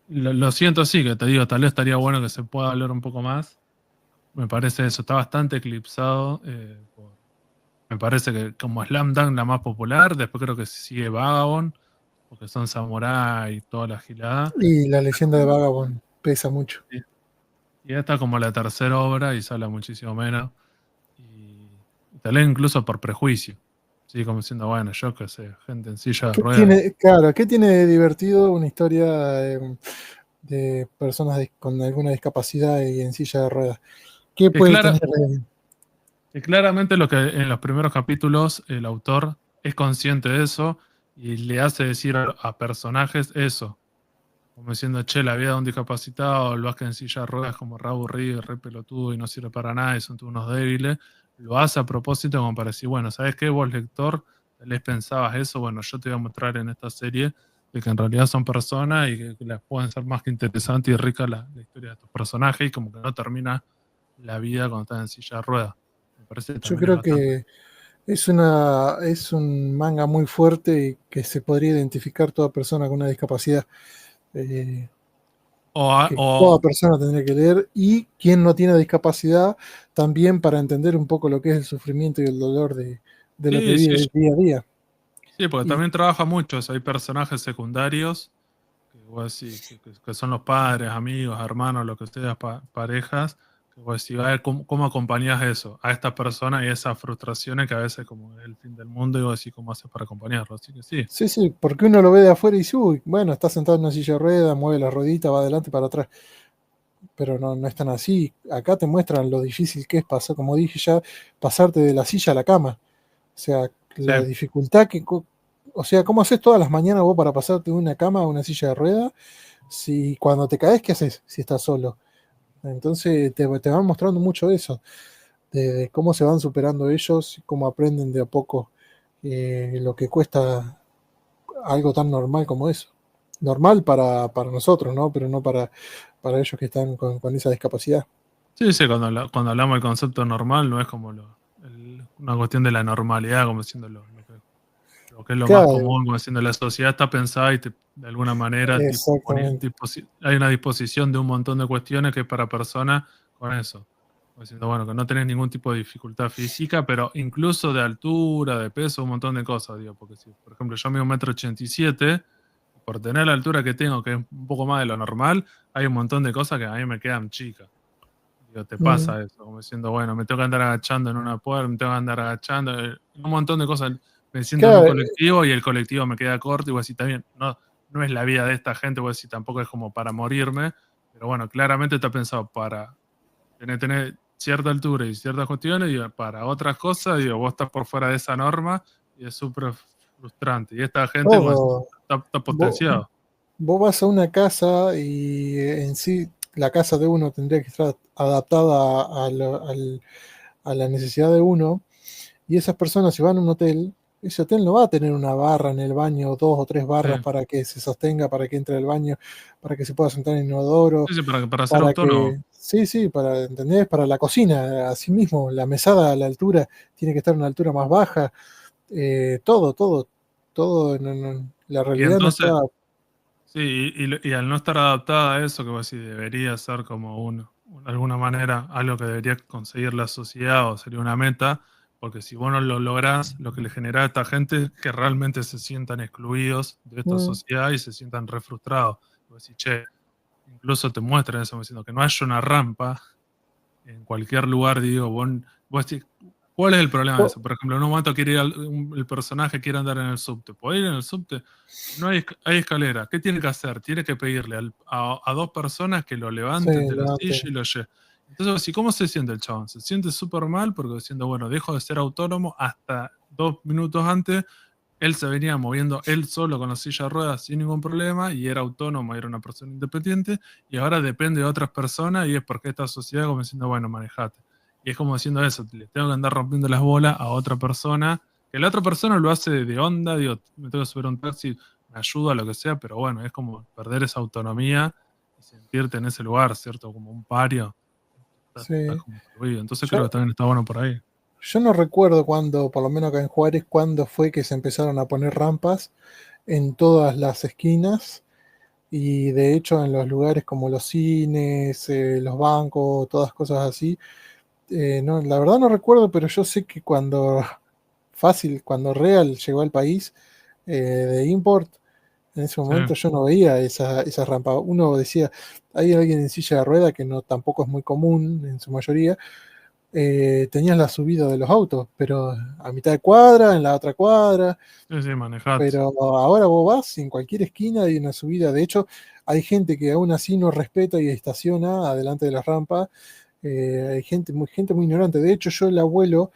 lo siento así, que te digo, tal vez estaría bueno que se pueda hablar un poco más. Me parece eso, está bastante eclipsado. Me parece que como Slam Dunk la más popular, después creo que sigue Vagabond, porque son samurái y toda la gilada. Y la leyenda de Vagabond pesa mucho. Y y esta como la tercera obra y se habla muchísimo menos. Y tal vez incluso por prejuicio. Sí, como diciendo, bueno, yo qué sé, gente en silla de ¿Qué ruedas. tiene, claro, qué tiene de divertido una historia de personas con alguna discapacidad y en silla de ruedas? ¿Qué Que, puede clara- tener de... que claramente lo que en los primeros capítulos el autor es consciente de eso y le hace decir a personajes eso. Como diciendo, che, la vida de un discapacitado, el Vázquez en silla de ruedas es como re aburrido, re pelotudo y no sirve para nada y son todos unos débiles. Lo hace a propósito como para decir, bueno, ¿sabes qué? Vos, lector, les pensabas eso, bueno, yo te voy a mostrar en esta serie de que en realidad son personas y que las pueden ser más que interesante y rica la historia de estos personajes y como que no termina la vida cuando están en silla de ruedas. Me parece que Yo también es creo bastante. que es un manga muy fuerte y que se podría identificar toda persona con una discapacidad. eh, O, que toda o persona tendría que leer y quien no tiene discapacidad también para entender un poco lo que es el sufrimiento y el dolor de lo que sí, sí, vive día a día. sí, porque Y también trabaja mucho. O sea, hay personajes secundarios que vos decís que son los padres, amigos, hermanos, lo que sea, parejas, que vos decís, a ver, ¿cómo acompañás eso a esta persona y esas frustraciones que a veces como es el fin del mundo y vos decís, ¿cómo haces para acompañarlo? Así que sí, sí, sí, porque uno lo ve de afuera y dice, uy, bueno, está sentado en una silla de ruedas, mueve la rodita, va adelante para atrás, pero no, no es tan así. Acá te muestran lo difícil que es pasar, como dije ya, pasarte de la silla a la cama. O sea, sí, la dificultad o sea, ¿cómo haces todas las mañanas vos para pasarte de una cama a una silla de ruedas? Si cuando te caes, ¿qué haces si estás solo? Entonces te van mostrando mucho eso, de cómo se van superando ellos, cómo aprenden de a poco lo que cuesta algo tan normal como eso. Normal para nosotros, ¿no? Pero no para ellos que están con esa discapacidad. sí, sí, cuando hablamos del concepto normal no es como una cuestión de la normalidad, como diciendo lo que es lo más Claro, común, como diciendo la sociedad está pensada y de alguna manera tipo, exactamente. hay una disposición de un montón de cuestiones que es para personas con eso. Como diciendo, bueno, que no tenés ningún tipo de dificultad física, pero incluso de altura, de peso, un montón de cosas, digo, porque si, por ejemplo, yo mido 1,87 m, por tener la altura que tengo, que es un poco más de lo normal, hay un montón de cosas que a mí me quedan chicas. Digo, te Mm, pasa eso, como diciendo, bueno, me tengo que andar agachando en una puerta, me tengo que andar agachando, un montón de cosas. Me siento en un claro, colectivo y el colectivo me queda corto, y vos decís, también, no es la vida de esta gente, vos decís, tampoco es como para morirme, pero bueno, claramente está pensado para tener cierta altura y ciertas cuestiones, y para otras cosas, digo, vos estás por fuera de esa norma y es súper frustrante. Y esta gente, como decís, todo. está Vos, potenciado. vos vas a una casa y en sí la casa de uno tendría que estar adaptada a la necesidad de uno. Y esas personas, si van a un hotel, ese hotel no va a tener una barra en el baño, dos o tres Sí, barras para que se sostenga, para que entre al baño, para que se pueda sentar en inodoro, sí, sí, para ser para autónomo. que, sí, sí, para, ¿entendés? Para la cocina, así mismo, la mesada a la altura tiene que estar a una altura más baja, todo, la Y realidad no está, entonces, sí, y al no estar adaptada a eso, que vos decís, debería ser como de alguna manera, algo que debería conseguir la sociedad o sería una meta, porque si vos no lo lográs, lo que le genera a esta gente es que realmente se sientan excluidos de esta mm, sociedad y se sientan re frustrados. Vos decís, che, incluso te muestran eso, diciendo que no haya una rampa en cualquier lugar, digo, vos decís, ¿cuál es el problema de po- eso? Por ejemplo, en un momento el personaje quiere andar en el subte. ¿Puede ir en el subte? No hay escalera. ¿Qué tiene que hacer? Tiene que pedirle a dos personas que lo sí, levanten de la silla levante. y lo lleven. Entonces, ¿y cómo se siente el chabón? Se siente súper mal porque diciendo, bueno, dejo de ser autónomo hasta 2 minutos antes. Él se venía moviendo él solo con la silla de ruedas sin ningún problema y era autónomo, era una persona independiente y ahora depende de otras personas y es porque esta sociedad como diciendo, bueno, manejate. Y es como haciendo eso, le tengo que andar rompiendo las bolas a otra persona, que la otra persona lo hace de onda, digo, me tengo que subir a un taxi, me ayuda, lo que sea, pero bueno, es como perder esa autonomía y sentirte en ese lugar, ¿cierto? Como un pario. Estás Sí. como excluido. Entonces creo que Yo, también está bueno por ahí. yo no recuerdo cuándo, por lo menos acá en Juárez, cuándo fue que se empezaron a poner rampas en todas las esquinas. Y de hecho en los lugares como los cines, los bancos, todas cosas así. No, la verdad no recuerdo, pero yo sé que cuando Real llegó al país de import, en ese Sí, momento yo no veía esa rampa. Uno decía, hay alguien en silla de rueda, que no tampoco es muy común en su mayoría, tenías la subida de los autos, pero a mitad de cuadra, en la otra cuadra, sí, sí, manejate. pero ahora vos vas, en cualquier esquina hay una subida. De hecho, hay gente que aún así no respeta y estaciona adelante de la rampa. Hay gente muy ignorante. De hecho, yo el abuelo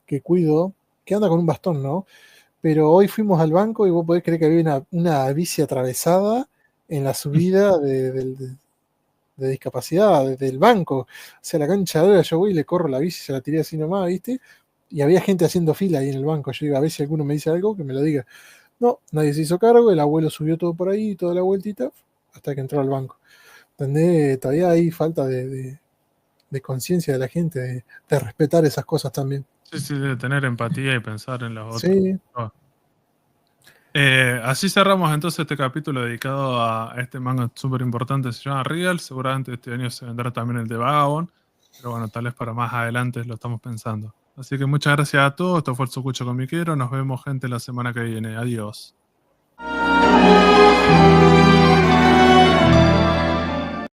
que cuido, que anda con un bastón, ¿no? Pero hoy fuimos al banco y vos podés creer que había una bici atravesada en la subida de discapacidad del banco. O sea, la cancha de ahora yo voy y le corro la bici, se la tiré así nomás, ¿viste? Y había gente haciendo fila ahí en el banco. Yo digo, a ver si alguno me dice algo, que me lo diga. No, nadie se hizo cargo, el abuelo subió todo por ahí, toda la vueltita, hasta que entró al banco. Donde todavía hay falta de conciencia de la gente, de respetar esas cosas también. Sí, sí, de tener empatía y pensar en los otros. Sí, Ah. Así cerramos entonces este capítulo dedicado a este manga súper importante, se llama Real. Seguramente este año se vendrá también el de Vagabond, pero bueno, tal vez para más adelante lo estamos pensando. Así que muchas gracias a todos. Esto fue el Sucucho Comiquero. Nos vemos, gente, la semana que viene. Adiós.